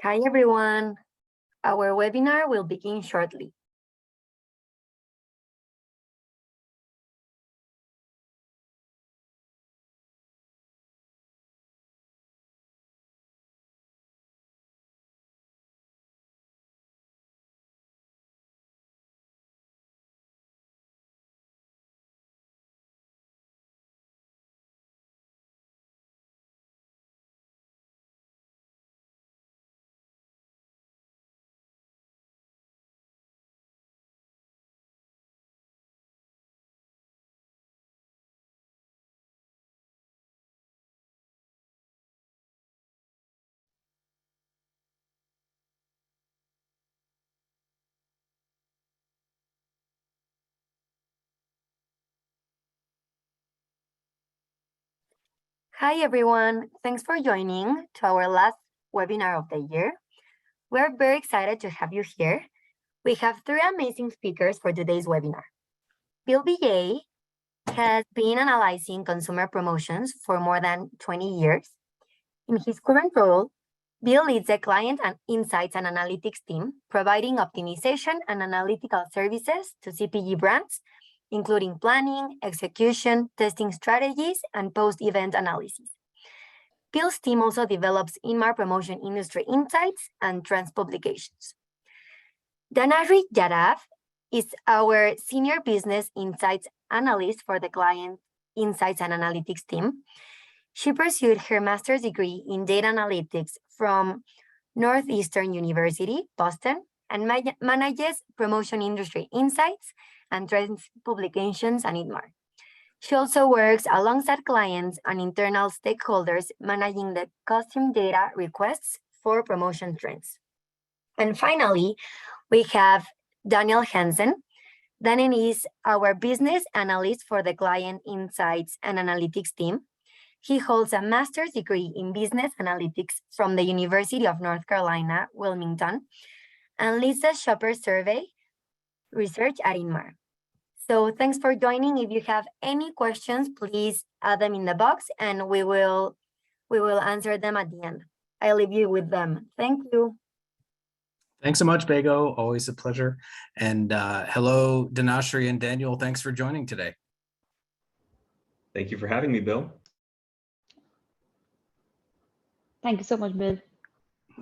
Hi everyone. Our webinar will begin shortly. Hi everyone. Thanks for joining to our last webinar of the year. We're very excited to have you here. We have three amazing speakers for today's webinar. Bill BA has been analyzing consumer promotions for more than 20 years. In his current role, Bill leads the client and insights and analytics team, providing optimization and analytical services to CPG brands, including planning, execution, testing strategies, and post-event analysis. Bill's team also develops in-market promotion industry insights and trends publications. Dhanashree Yadav is our Senior Business Insights Analyst for the Client Insights and Analytics team. She pursued her master's degree in data analytics from Northeastern University, Boston, and manages promotion industry insights and trends publications and InMar. She also works alongside clients and internal stakeholders managing the custom data requests for promotion trends. And finally, we have Daniel Hansen. Daniel is our business analyst for the Client Insights and Analytics team. He holds a master's degree in business analytics from the University of North Carolina, Wilmington, and leads the shopper survey research at InMar. So thanks for joining. If you have any questions, please add them in the box and we will answer them at the end. I leave you with them. Thank you. Thanks so much, Bego. Always a pleasure. And hello, Dhanashree and Daniel. Thanks for joining today. Thank you for having me, Bill. Thank you so much, Bill.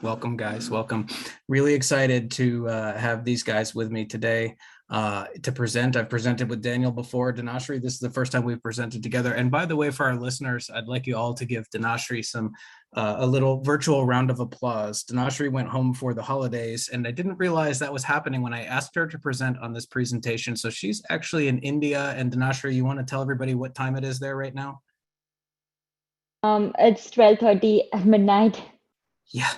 Welcome, guys. Welcome. Really excited to have these guys with me today to present. I've presented with Daniel before. Dhanashree, this is the first time we've presented together. And by the way, for our listeners, I'd like you all to give Dhanashree a little virtual round of applause. Dhanashree went home for the holidays, and I didn't realize that was happening when I asked her to present on this presentation. So she's actually in India. And Dhanashree, you want to tell everybody what time it is there right now? It's 12:30 at midnight. Yeah.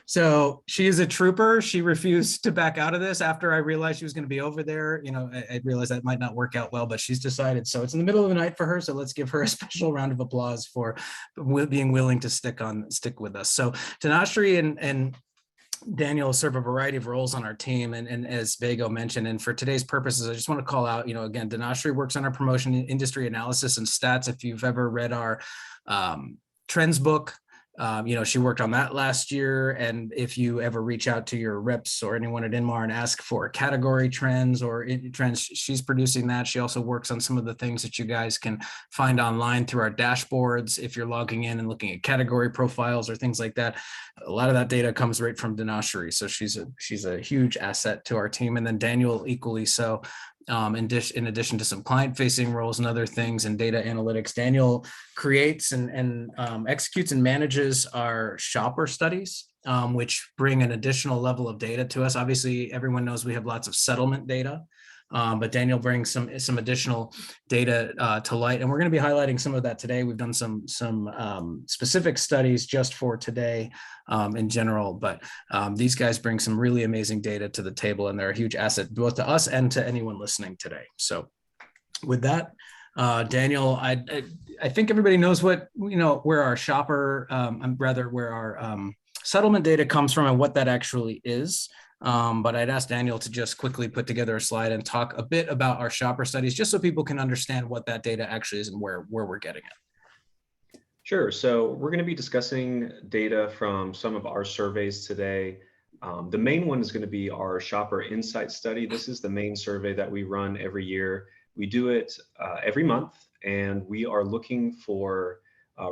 So she is a trooper. She refused to back out of this after I realized she was going to be over there. You know, I realized that might not work out well, but she's decided. So it's in the middle of the night for her. So let's give her a special round of applause for being willing to stick with us. So Dhanashree and Daniel serve a variety of roles on our team. And as Bego mentioned, and for today's purposes, I just want to call out, again, Dhanashree works on our promotion industry analysis and stats. If you've ever read our trends book, she worked on that last year. And if you ever reach out to your reps or anyone at InMar and ask for category trends or trends, she's producing that. She also works on some of the things that you guys can find online through our dashboards. If you're logging in and looking at category profiles or things like that, a lot of that data comes right from Dhanashree. So she's a huge asset to our team. And then Daniel equally so. In addition to some client-facing roles and other things in data analytics, Daniel creates and executes and manages our shopper studies, which bring an additional level of data to us. Obviously, everyone knows we have lots of settlement data, but Daniel brings some additional data to light, and we're going to be highlighting some of that today. We've done some specific studies just for today in general, but these guys bring some really amazing data to the table, and they're a huge asset both to us and to anyone listening today. So with that, Daniel, I think everybody knows where our shopper, where our settlement data comes from and what that actually is. But I'd ask Daniel to just quickly put together a slide and talk a bit about our shopper studies, just so people can understand what that data actually is and where we're getting it. Sure. So we're going to be discussing data from some of our surveys today. The main one is going to be our Shopper Insight Study. This is the main survey that we run every year. We do it every month, and we are looking for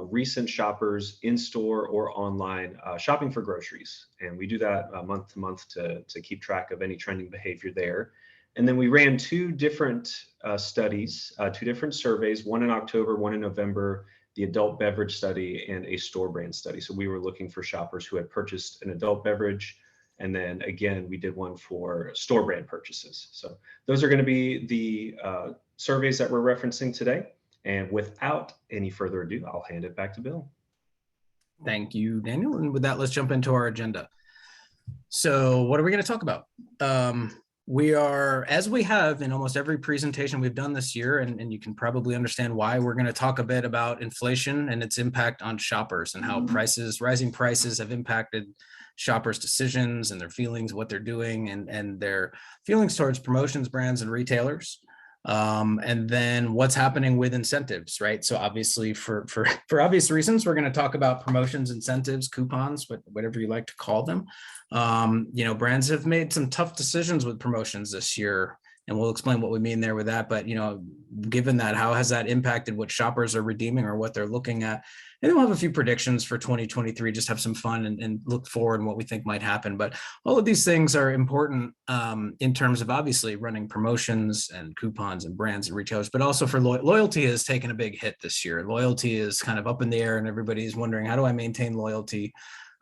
recent shoppers in store or online shopping for groceries. And we do that month to month to keep track of any trending behavior there. And then we ran two different studies, two different surveys, one in October, one in November, the adult beverage study and a store brand study. So we were looking for shoppers who had purchased an adult beverage. And then again, we did one for store brand purchases. So those are going to be the surveys that we're referencing today. And without any further ado, I'll hand it back to Bill. Thank you, Daniel. And with that, let's jump into our agenda. So what are we going to talk about? We are, as we have in almost every presentation we've done this year, and you can probably understand why, we're going to talk a bit about inflation and its impact on shoppers and how rising prices have impacted shoppers' decisions and their feelings, what they're doing, and their feelings towards promotions, brands, and retailers. And then what's happening with incentives, right? So obviously for obvious reasons, we're going to talk about promotions, incentives, coupons, whatever you like to call them. Brands have made some tough decisions with promotions this year, and we'll explain what we mean there with that. But, given that, how has that impacted what shoppers are redeeming or what they're looking at? And then we'll have a few predictions for 2023, just have some fun and look forward and what we think might happen. But all of these things are important in terms of obviously running promotions and coupons and brands and retailers, but also for loyalty has taken a big hit this year. Loyalty is kind of up in the air and everybody's wondering, how do I maintain loyalty?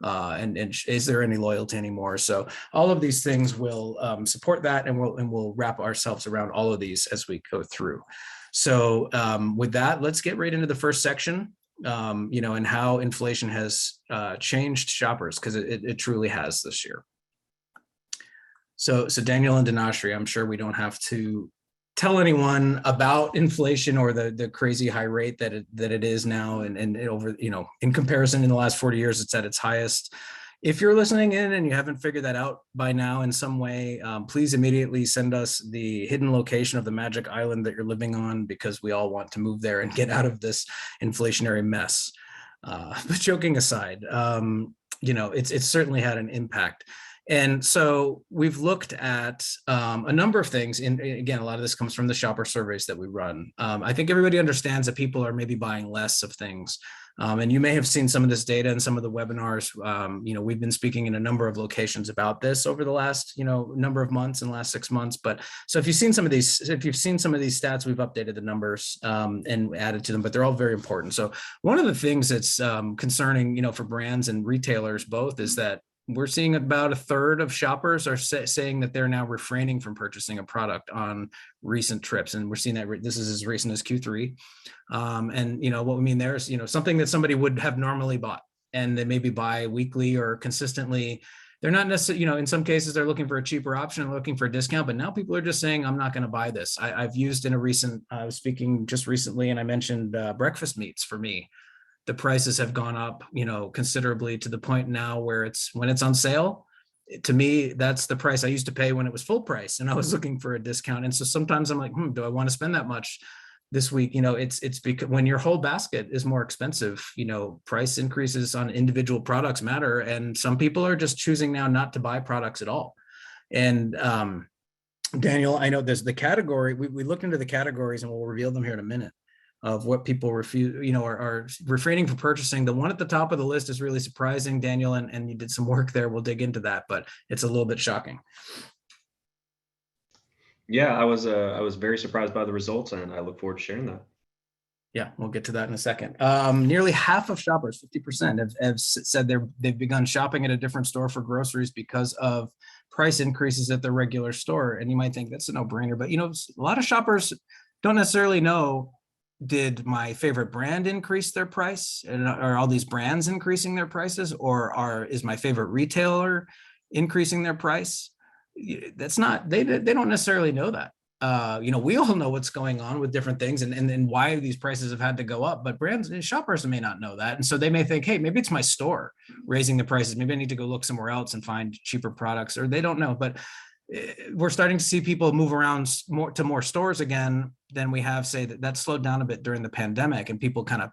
And is there any loyalty anymore? So all of these things will support that, and we'll wrap ourselves around all of these as we go through. So with that, let's get right into the first section. And how inflation has changed shoppers, because it truly has this year. So Daniel and Dinashri, I'm sure we don't have to tell anyone about inflation or the crazy high rate that it is now, and over, in comparison in the last 40 years, it's at its highest. If you're listening in and you haven't figured that out by now in some way, please immediately send us the hidden location of the magic island that you're living on, because we all want to move there and get out of this inflationary mess. But joking aside, it's certainly had an impact. And so we've looked at a number of things. And again, a lot of this comes from the shopper surveys that we run. I think everybody understands that people are maybe buying less of things. And you may have seen some of this data in some of the webinars. We've been speaking in a number of locations about this over the last, number of months and last 6 months. But so if you've seen some of these stats, we've updated the numbers and added to them, but they're all very important. So one of the things that's concerning, for brands and retailers both, is that we're seeing about a third of shoppers are saying that they're now refraining from purchasing a product on recent trips. And we're seeing that this is as recent as Q3. And what we mean there is, something that somebody would have normally bought, and they maybe buy weekly or consistently. They're not necessarily, in some cases, they're looking for a cheaper option, looking for a discount, but now people are just saying, I'm not going to buy this. I've used in a recent, I was speaking just recently, and I mentioned breakfast meats for me. The prices have gone up, considerably, to the point now where when it's on sale, to me, that's the price I used to pay when it was full price and I was looking for a discount. And so sometimes I'm like, do I want to spend that much this week? It's because when your whole basket is more expensive, price increases on individual products matter. And some people are just choosing now not to buy products at all. And Daniel, I know there's the category, we looked into the categories and we'll reveal them here in a minute, of what people refuse, are refraining from purchasing. The one at the top of the list is really surprising, Daniel, and you did some work there. We'll dig into that, but it's a little bit shocking. Yeah, I was very surprised by the results, and I look forward to sharing that. Yeah, we'll get to that in a second. Nearly half of shoppers, 50%, have said they've begun shopping at a different store for groceries because of price increases at their regular store. And you might think that's a no-brainer, but a lot of shoppers don't necessarily know, did my favorite brand increase their price? And are all these brands increasing their prices? Or is my favorite retailer increasing their price? That's not, they don't necessarily know that. We all know what's going on with different things and why these prices have had to go up, but brands and shoppers may not know that. And so they may think, hey, maybe it's my store raising the prices. Maybe I need to go look somewhere else and find cheaper products, or they don't know. But we're starting to see people move around more to more stores again than we have, say, that slowed down a bit during the pandemic, and people kind of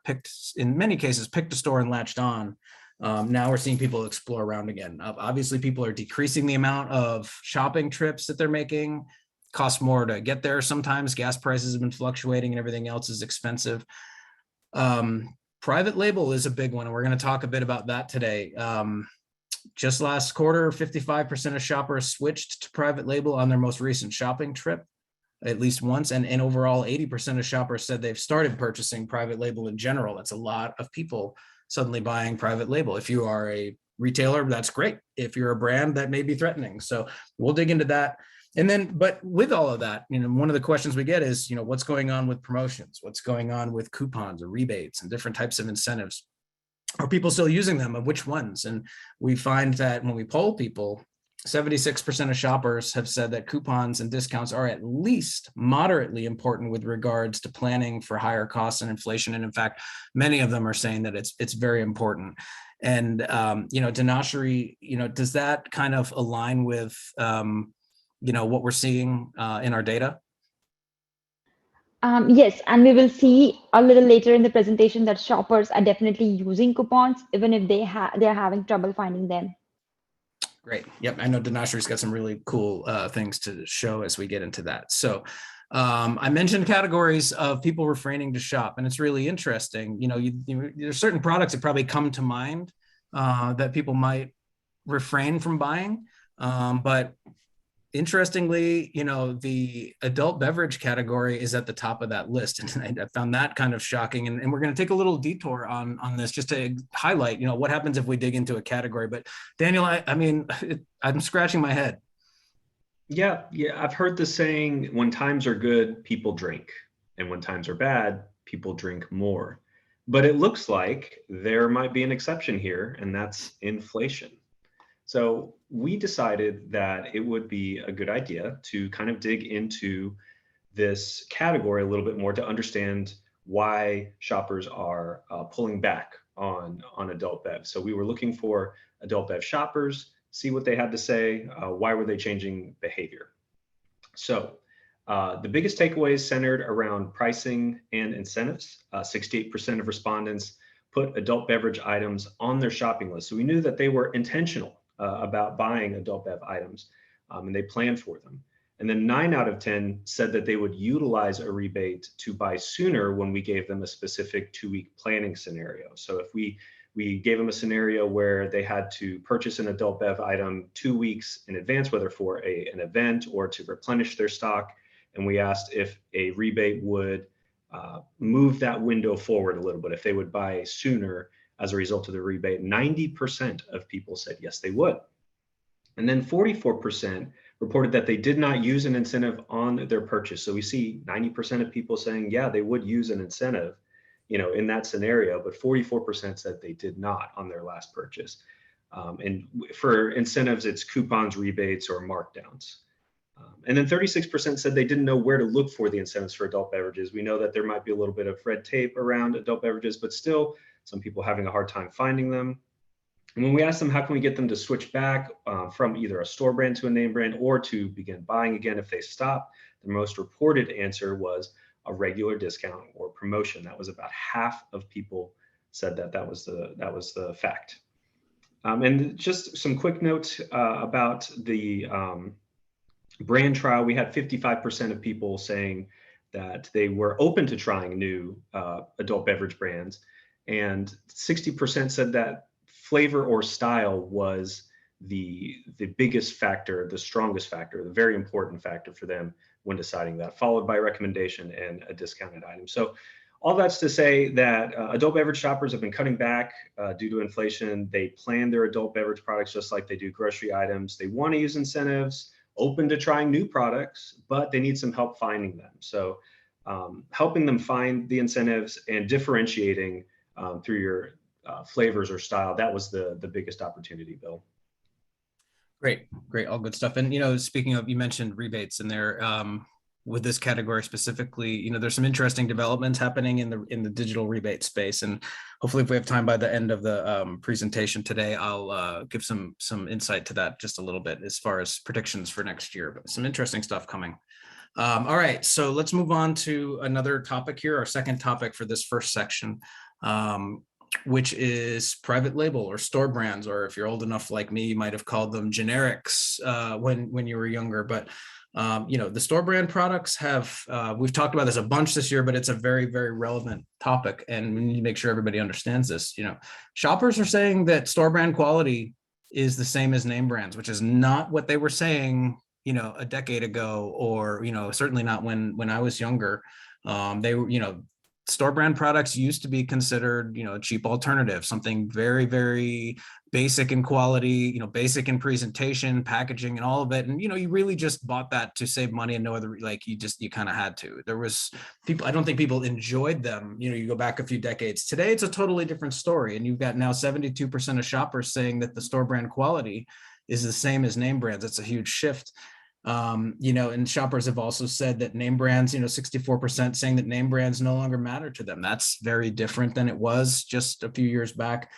in many cases, picked a store and latched on. Now we're seeing people explore around again. Obviously, people are decreasing the amount of shopping trips that they're making. Costs more to get there sometimes. Gas prices have been fluctuating and everything else is expensive. Private label is a big one, and we're going to talk a bit about that today. Just last quarter, 55% of shoppers switched to private label on their most recent shopping trip, at least once. And overall, 80% of shoppers said they've started purchasing private label in general. That's a lot of people suddenly buying private label. If you are a retailer, that's great. If you're a brand, that may be threatening. So we'll dig into that. And then, but with all of that, one of the questions we get is, what's going on with promotions? What's going on with coupons or rebates and different types of incentives? Are people still using them, and which ones? And we find that when we poll people, 76% of shoppers have said that coupons and discounts are at least moderately important with regards to planning for higher costs and inflation. And in fact, many of them are saying that it's very important. And, Dinashri, does that kind of align with, what we're seeing in our data? Yes, and we will see a little later in the presentation that shoppers are definitely using coupons, even if they're having trouble finding them. Great. Yep. I know Dinashri's got some really cool things to show as we get into that. So I mentioned categories of people refraining to shop, and it's really interesting. There's certain products that probably come to mind that people might refrain from buying. But interestingly, the adult beverage category is at the top of that list. And I found that kind of shocking. And we're going to take a little detour on this just to highlight, what happens if we dig into a category. But Daniel, I'm scratching my head. Yeah. I've heard the saying, when times are good, people drink. And when times are bad, people drink more. But it looks like there might be an exception here, and that's inflation. So we decided that it would be a good idea to kind of dig into this category a little bit more to understand why shoppers are pulling back on adult bev. So we were looking for adult bev shoppers, see what they had to say, why were they changing behavior. So the biggest takeaways centered around pricing and incentives. 68% of respondents put adult beverage items on their shopping list. So we knew that they were intentional about buying adult bev items, and they planned for them. And then 9 out of 10 said that they would utilize a rebate to buy sooner when we gave them a specific 2-week planning scenario. So if we gave them a scenario where they had to purchase an adult bev item 2 weeks in advance, whether for an event or to replenish their stock, and we asked if a rebate would move that window forward a little bit, if they would buy sooner as a result of the rebate, 90% of people said yes, they would. And then 44% reported that they did not use an incentive on their purchase. So we see 90% of people saying, yeah, they would use an incentive, in that scenario, but 44% said they did not on their last purchase. And for incentives, it's coupons, rebates, or markdowns. And then 36% said they didn't know where to look for the incentives for adult beverages. We know that there might be a little bit of red tape around adult beverages, but still some people having a hard time finding them. And when we asked them, how can we get them to switch back from either a store brand to a name brand or to begin buying again if they stop, the most reported answer was a regular discount or promotion. That was about half of people said that was the fact. And just some quick notes about the brand trial. We had 55% of people saying that they were open to trying new adult beverage brands, and 60% said that flavor or style was the biggest factor, the strongest factor, the very important factor for them when deciding that, followed by recommendation and a discounted item. So all that's to say that adult beverage shoppers have been cutting back due to inflation. They plan their adult beverage products just like they do grocery items. They want to use incentives, open to trying new products, but they need some help finding them. So helping them find the incentives and differentiating through your flavors or style, that was the biggest opportunity, Bill. Great, all good stuff. And speaking of, you mentioned rebates in there. with this category specifically, there's some interesting developments happening in the digital rebate space, and hopefully if we have time by the end of the presentation today, I'll give some insight to that just a little bit as far as predictions for next year, but some interesting stuff coming. All right, so let's move on to another topic here, our second topic for this first section, which is private label or store brands, or if you're old enough like me, you might have called them generics when you were younger. But the store brand products have, we've talked about this a bunch this year, but it's a very, very relevant topic, and we need to make sure everybody understands this. Shoppers are saying that store brand quality is the same as name brands, which is not what they were saying a decade ago, or certainly not when I was younger. They were, store brand products used to be considered a cheap alternative, something very, very basic in quality, basic in presentation, packaging, and all of it. And you really just bought that to save money, and no other, like you kind of had to. There was people, I don't think people enjoyed them. You go back a few decades. Today it's a totally different story, and you've got now 72% of shoppers saying that the store brand quality is the same as name brands. It's a huge shift. And shoppers have also said that name brands, 64% saying that name brands no longer matter to them. That's very different than it was just a few years back.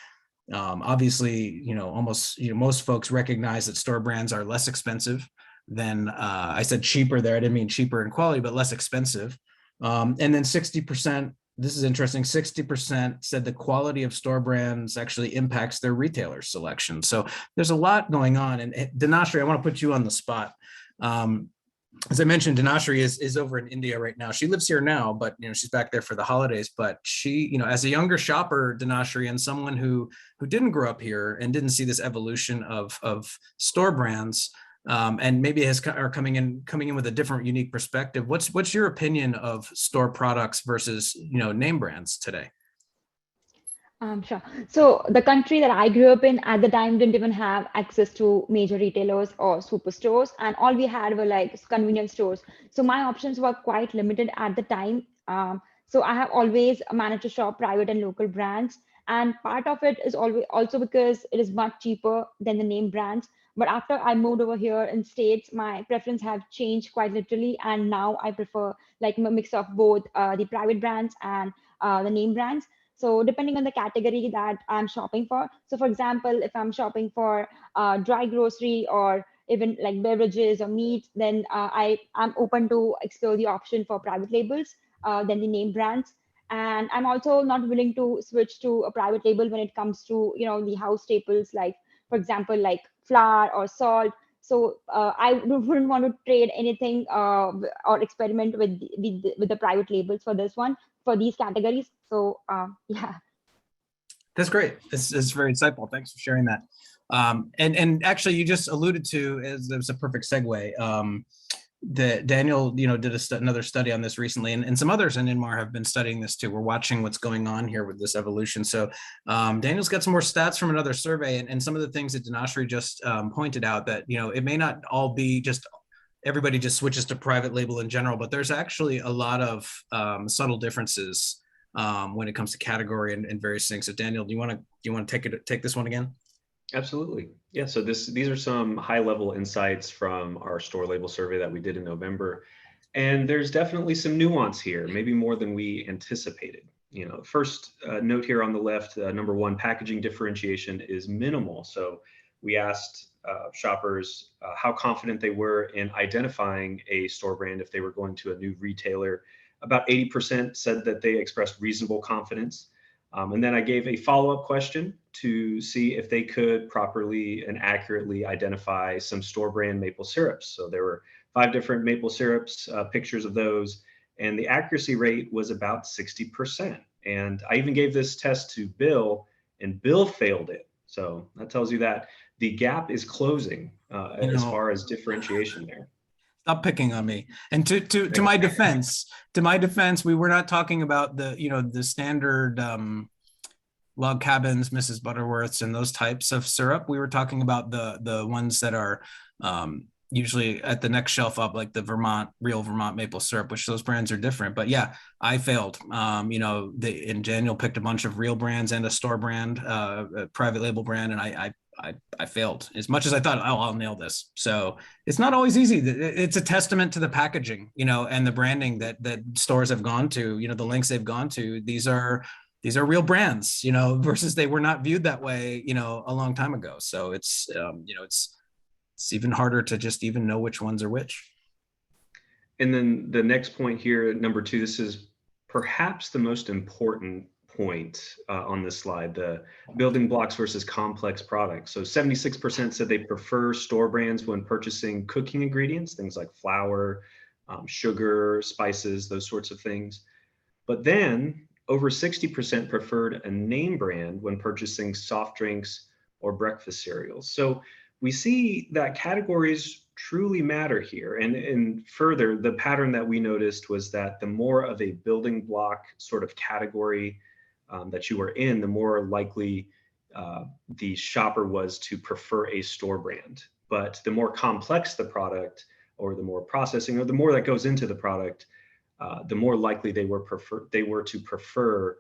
Obviously, almost, most folks recognize that store brands are less expensive than, I said cheaper there, I didn't mean cheaper in quality, but less expensive. And then 60%, this is interesting, 60% said the quality of store brands actually impacts their retailer selection. So there's a lot going on. And Dinashri, I want to put you on the spot. As I mentioned, Dinashri is over in India right now. She lives here now, but she's back there for the holidays. But she, as a younger shopper, Dinashri, and someone who didn't grow up here and didn't see this evolution of store brands, and maybe are coming in with a different, unique perspective. What's your opinion of store products versus name brands today? Sure. So the country that I grew up in at the time didn't even have access to major retailers or superstores, and all we had were like convenience stores. So my options were quite limited at the time. So I have always managed to shop private and local brands, and part of it is always also because it is much cheaper than the name brands. But after I moved over here in States, my preference have changed quite literally, and now I prefer like a mix of both the private brands and the name brands. So depending on the category that I'm shopping for. So for example, if I'm shopping for dry grocery or even like beverages or meat, then I'm open to explore the option for private labels than the name brands. And I'm also not willing to switch to a private label when it comes to, the house staples, like, for example, like flour or salt. So I wouldn't want to trade anything or experiment with the private labels for this one, for these categories. So yeah. That's great. It's very insightful. Thanks for sharing that. And actually, you just alluded to, as there's a perfect segue, that Daniel, did another study on this recently, and some others in Inmar have been studying this too. We're watching what's going on here with this evolution. So Daniel's got some more stats from another survey, and some of the things that Dinashri just pointed out, that it may not all be just everybody just switches to private label in general, but there's actually a lot of subtle differences when it comes to category and various things. So Daniel, do you want to take this one again? Absolutely. Yeah, so these are some high-level insights from our store label survey that we did in November. And there's definitely some nuance here, maybe more than we anticipated. First note here on the left, number one, packaging differentiation is minimal. So we asked shoppers how confident they were in identifying a store brand if they were going to a new retailer. About 80% said that they expressed reasonable confidence. And then I gave a follow-up question to see if they could properly and accurately identify some store brand maple syrups. So there were 5 different maple syrups, pictures of those, and the accuracy rate was about 60%. And I even gave this test to Bill, and Bill failed it. So that tells you that the gap is closing as far as differentiation there. Stop picking on me. And to my defense, we were not talking about the standard log cabins, Mrs. Butterworths, and those types of syrup. We were talking about the ones that are usually at the next shelf up, like the real Vermont maple syrup, which those brands are different. But yeah, I failed. And Daniel picked a bunch of real brands and a store brand, a private label brand, and I I failed as much as I thought, oh, I'll nail this. So it's not always easy. It's a testament to the packaging, and the branding that stores have gone to, the links they've gone to. These are real brands, versus they were not viewed that way, a long time ago. So it's, it's even harder to just even know which ones are which. And then the next point here, number 2, this is perhaps the most important point on this slide, the building blocks versus complex products. So 76% said they prefer store brands when purchasing cooking ingredients, things like flour, sugar, spices, those sorts of things. But then over 60% preferred a name brand when purchasing soft drinks or breakfast cereals. So we see that categories truly matter here. And further, the pattern that we noticed was that the more of a building block sort of category that you were in, the more likely the shopper was to prefer a store brand. But the more complex the product, or the more processing, or the more that goes into the product, the more likely they were to prefer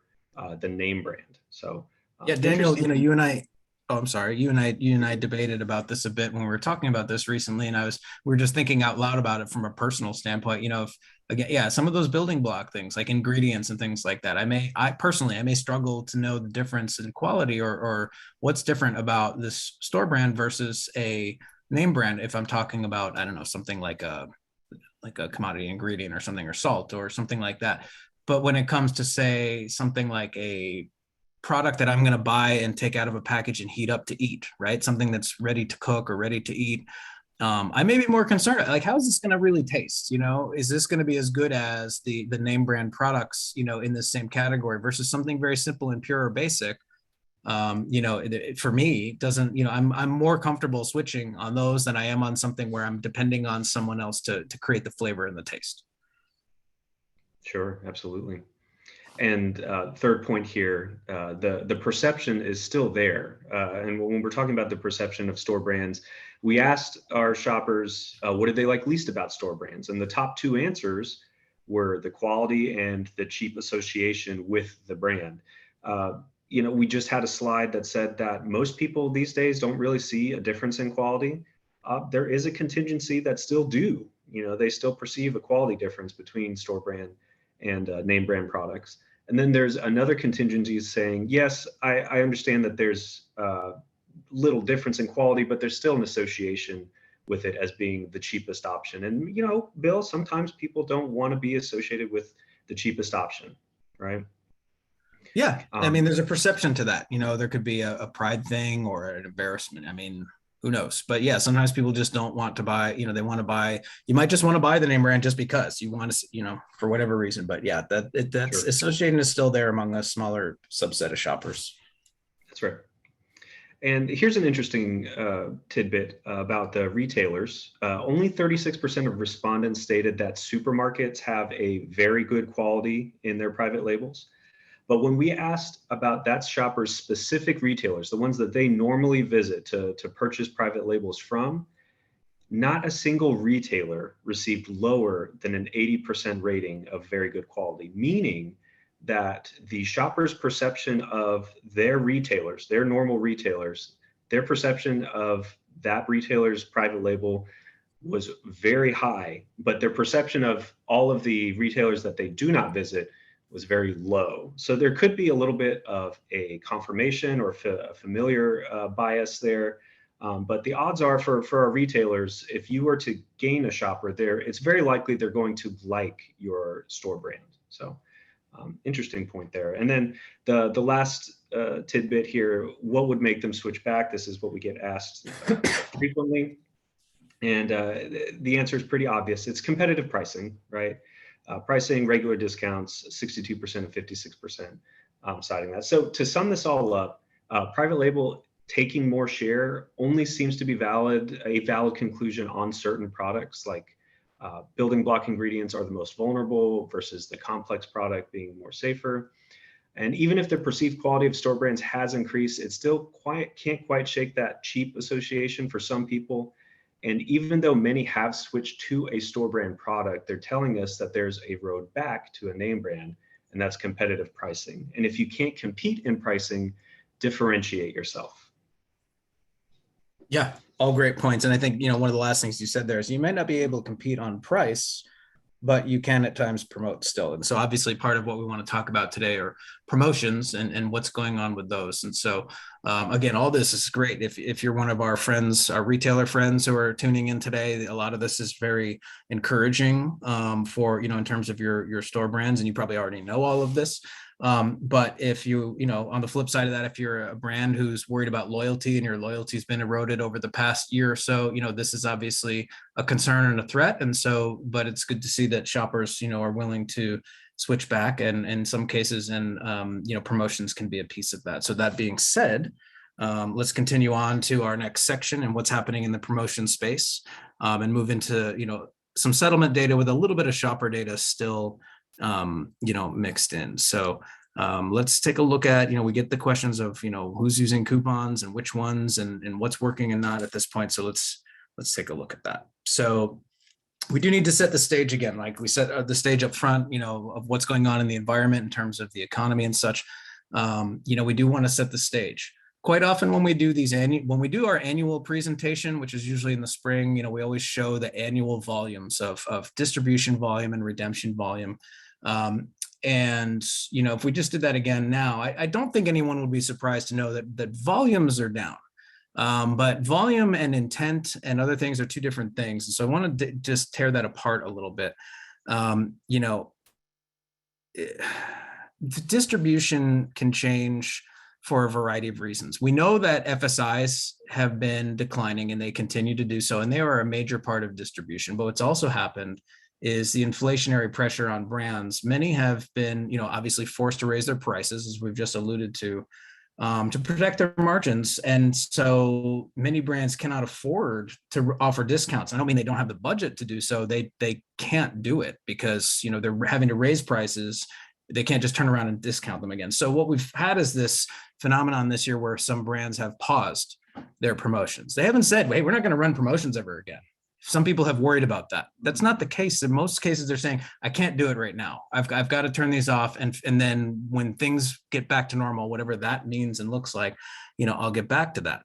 the name brand. So yeah, Daniel, you and I. Oh, I'm sorry. You and I debated about this a bit when we were talking about this recently, and we were just thinking out loud about it from a personal standpoint. If again, yeah, some of those building block things like ingredients and things like that, I personally may struggle to know the difference in quality or what's different about this store brand versus a name brand. If I'm talking about, I don't know, something like a commodity ingredient or something, or salt or something like that. But when it comes to, say, something like a product that I'm going to buy and take out of a package and heat up to eat, right? Something that's ready to cook or ready to eat. I may be more concerned, like, how is this going to really taste? Is this going to be as good as the name brand products, in this same category versus something very simple and pure or basic? For me, it doesn't, I'm more comfortable switching on those than I am on something where I'm depending on someone else to create the flavor and the taste. Sure, absolutely. And third point here, the perception is still there. And when we're talking about the perception of store brands, we asked our shoppers, what did they like least about store brands? And the top 2 answers were the quality and the cheap association with the brand. We just had a slide that said that most people these days don't really see a difference in quality. There is a contingency that still do. They still perceive a quality difference between store brand and name brand products. And then there's another contingency saying, yes, I understand that there's little difference in quality, but there's still an association with it as being the cheapest option. And, Bill, sometimes people don't want to be associated with the cheapest option, right? Yeah, there's a perception to that. There could be a pride thing or an embarrassment. Who knows? But yeah, sometimes people just don't want to buy, they want to buy, you might just want to buy the name brand just because you want to, for whatever reason. But yeah, that's sure. Association is still there among a smaller subset of shoppers. That's right. And here's an interesting tidbit about the retailers. Only 36% of respondents stated that supermarkets have a very good quality in their private labels. But when we asked about that shopper's specific retailers, the ones that they normally visit to purchase private labels from, not a single retailer received lower than an 80% rating of very good quality, meaning that the shopper's perception of their retailers, their normal retailers, their perception of that retailer's private label was very high, but their perception of all of the retailers that they do not visit was very low. So there could be a little bit of a confirmation or a familiar bias there. But the odds are for our retailers, if you were to gain a shopper there, it's very likely they're going to like your store brand. So interesting point there. And then the last tidbit here, what would make them switch back? This is what we get asked frequently. And the answer is pretty obvious. It's competitive pricing, right? Pricing, regular discounts, 62% and 56% citing that. So to sum this all up, private label taking more share only seems to be a valid conclusion on certain products, like building block ingredients are the most vulnerable versus the complex product being more safer. And even if the perceived quality of store brands has increased, it still can't quite shake that cheap association for some people. And even though many have switched to a store brand product, they're telling us that there's a road back to a name brand, and that's competitive pricing. And if you can't compete in pricing, differentiate yourself. Yeah, all great points. And I think, one of the last things you said there is you might not be able to compete on price, but you can at times promote still. And so obviously part of what we want to talk about today are promotions and what's going on with those. And so again, all this is great. If you're one of our friends, our retailer friends who are tuning in today, a lot of this is very encouraging for, in terms of your store brands, and you probably already know all of this. But if on the flip side of that, if you're a brand who's worried about loyalty and your loyalty's been eroded over the past year or so, this is obviously a concern and a threat. And so, but it's good to see that shoppers, are willing to switch back, and in some cases, and promotions can be a piece of that. So that being said, let's continue on to our next section and what's happening in the promotion space, and move into, some settlement data with a little bit of shopper data still mixed in. So let's take a look at, we get the questions of, who's using coupons and which ones and what's working and not at this point. So let's take a look at that. So we do need to set the stage again, like we set the stage up front, of what's going on in the environment in terms of the economy and such. We do want to set the stage. Quite often when we do our annual presentation, which is usually in the spring, we always show the annual volumes of distribution volume and redemption volume. And if we just did that again now, I don't think anyone would be surprised to know that volumes are down. But volume and intent and other things are two different things. And so I want to just tear that apart a little bit. Distribution can change for a variety of reasons. We know that FSIs have been declining and they continue to do so, and they are a major part of distribution. But what's also happened is the inflationary pressure on brands. Many have been, obviously forced to raise their prices, as we've just alluded to protect their margins. And so many brands cannot afford to offer discounts. I don't mean they don't have the budget to do so. They can't do it because, they're having to raise prices. They can't just turn around and discount them again. So what we've had is this phenomenon this year where some brands have paused their promotions. They haven't said, hey, we're not going to run promotions ever again. Some people have worried about that. That's not the case. In most cases, they're saying, I can't do it right now. I've got to turn these off. And then when things get back to normal, whatever that means and looks like, I'll get back to that.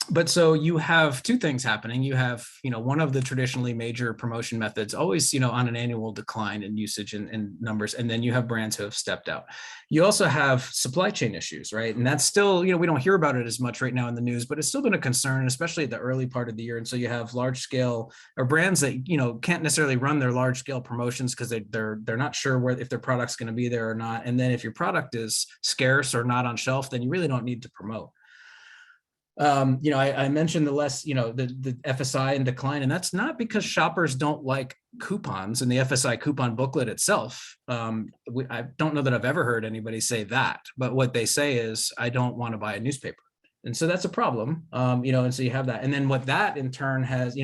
But so you have two things happening. You have, one of the traditionally major promotion methods always, on an annual decline in usage and numbers. And then you have brands who have stepped out. You also have supply chain issues, right? And that's still, we don't hear about it as much right now in the news, but it's still been a concern, especially at the early part of the year. And so you have large scale or brands that, can't necessarily run their large scale promotions because they're not sure if their product's going to be there or not. And then if your product is scarce or not on shelf, then you really don't need to promote. I mentioned the FSI in decline, and that's not because shoppers don't like coupons and the FSI coupon booklet itself. I don't know that I've ever heard anybody say that, but what they say is, I don't want to buy a newspaper. And so that's a problem, and so you have that. And then what that in turn has,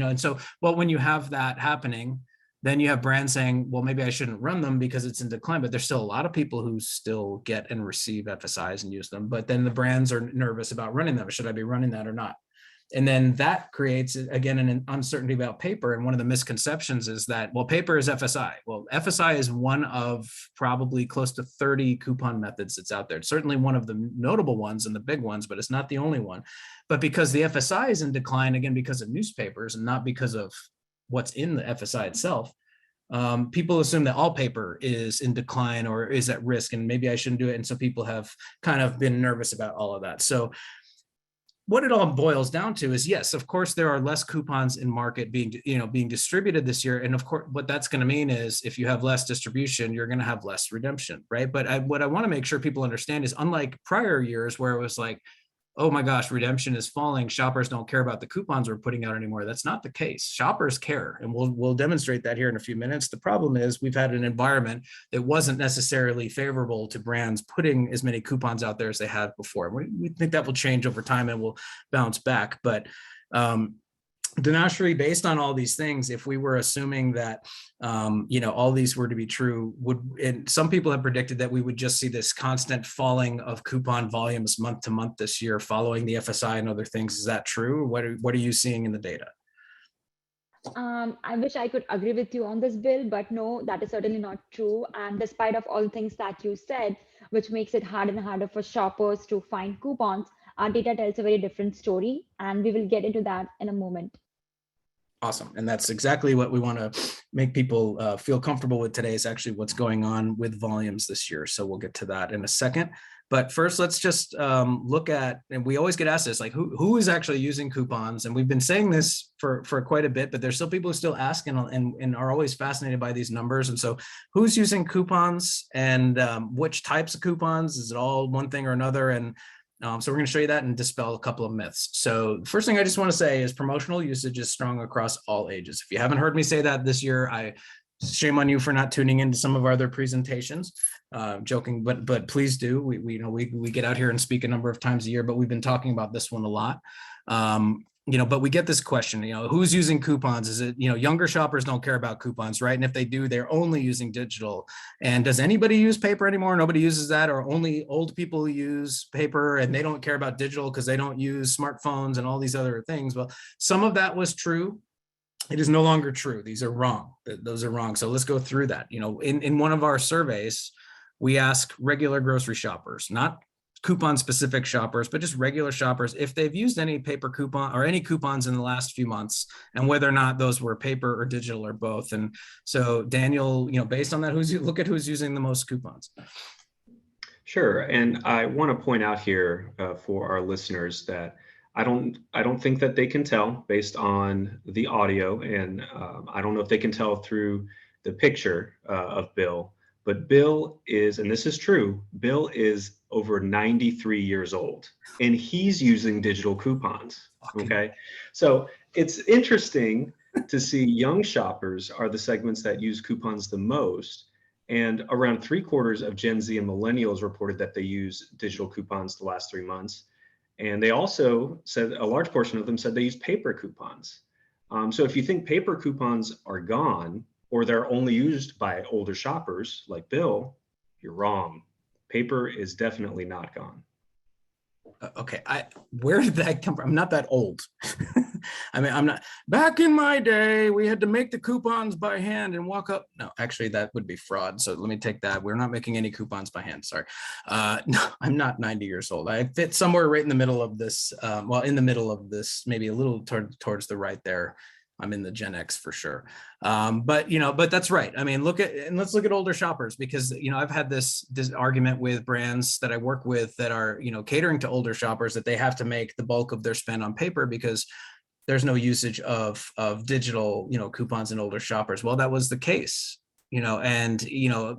when you have that happening, then you have brands saying, well, maybe I shouldn't run them because it's in decline, but there's still a lot of people who still get and receive FSIs and use them. But then the brands are nervous about running them. Should I be running that or not? And then that creates, again, an uncertainty about paper. And one of the misconceptions is that, well, paper is FSI. Well, FSI is one of probably close to 30 coupon methods that's out there. It's certainly one of the notable ones and the big ones, but it's not the only one. But because the FSI is in decline, again, because of newspapers and not because of what's in the FSI itself, people assume that all paper is in decline or is at risk, and maybe I shouldn't do it. And so people have kind of been nervous about all of that. So what it all boils down to is, yes, of course, there are less coupons in market being distributed this year. And of course, what that's going to mean is if you have less distribution, you're going to have less redemption, right? But what I want to make sure people understand is, unlike prior years where it was like, oh my gosh, redemption is falling, shoppers don't care about the coupons we're putting out anymore. That's not the case. Shoppers care, and we'll demonstrate that here in a few minutes. The problem is we've had an environment that wasn't necessarily favorable to brands putting as many coupons out there as they have before. We think that will change over time and will bounce back. But Dinashri, based on all these things, if we were assuming that all these were to be true, and some people have predicted that we would just see this constant falling of coupon volumes month to month this year following the FSI and other things. Is that true? What are you seeing in the data? I wish I could agree with you on this, Bill, but no, that is certainly not true. And despite of all things that you said, which makes it harder and harder for shoppers to find coupons, our data tells a very different story, and we will get into that in a moment. Awesome. And that's exactly what we want to make people feel comfortable with today, is actually what's going on with volumes this year. So we'll get to that in a second. But first, let's just look at, and we always get asked this, like who is actually using coupons? And we've been saying this for quite a bit, but there's still people who still ask and are always fascinated by these numbers. And so who's using coupons, and which types of coupons? Is it all one thing or another? And so we're going to show you that and dispel a couple of myths. So the first thing I just want to say is promotional usage is strong across all ages. If you haven't heard me say that this year, shame on you for not tuning into some of our other presentations. Joking, but please do. We get out here and speak a number of times a year, but we've been talking about this one a lot. But we get this question, who's using coupons? Is it, younger shoppers don't care about coupons, right? And if they do, they're only using digital. And does anybody use paper anymore? Nobody uses that, or only old people use paper and they don't care about digital because they don't use smartphones and all these other things. Well, some of that was true. It is no longer true. These are wrong. Those are wrong. So let's go through that. In one of our surveys, we ask regular grocery shoppers, not coupon specific shoppers, but just regular shoppers, if they've used any paper coupon or any coupons in the last few months, and whether or not those were paper or digital or both. And so Daniel, based on that, look at who's using the most coupons. Sure, and I want to point out here for our listeners that I don't think that they can tell based on the audio, and I don't know if they can tell through the picture of Bill, but Bill is, and this is true, Bill is over 93 years old, and he's using digital coupons, okay? So it's interesting to see young shoppers are the segments that use coupons the most, and around 3/4 of Gen Z and millennials reported that they use digital coupons the last 3 months. And they also said, a large portion of them said they use paper coupons. So if you think paper coupons are gone, or they're only used by older shoppers like Bill, you're wrong. Paper is definitely not gone. Okay, where did that come from? I'm not that old. I mean, I'm not. Back in my day, we had to make the coupons by hand and walk up. No, actually, that would be fraud. So let me take that. We're not making any coupons by hand. Sorry. No, I'm not 90 years old. I fit somewhere right in the middle of this. In the middle of this, maybe a little towards the right there. I'm in the Gen X for sure. But that's right. I mean, let's look at older shoppers, because, I've had this argument with brands that I work with that are, catering to older shoppers, that they have to make the bulk of their spend on paper because there's no usage of digital, coupons in older shoppers. Well, that was the case, and,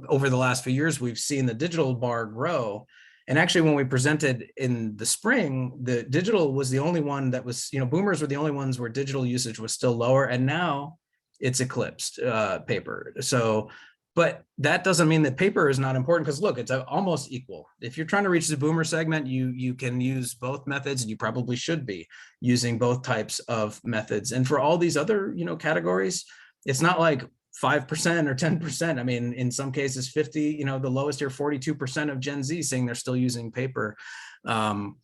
over the last few years, we've seen the digital bar grow. And actually, when we presented in the spring, the digital was the only one that was, boomers were the only ones where digital usage was still lower. And now it's eclipsed paper. So, but that doesn't mean that paper is not important, because look, it's almost equal. If you're trying to reach the boomer segment, you can use both methods, and you probably should be using both types of methods. And for all these other, categories, it's not like 5% or 10%. I mean, in some cases, 50, the lowest here, 42% of Gen Z saying they're still using paper. So,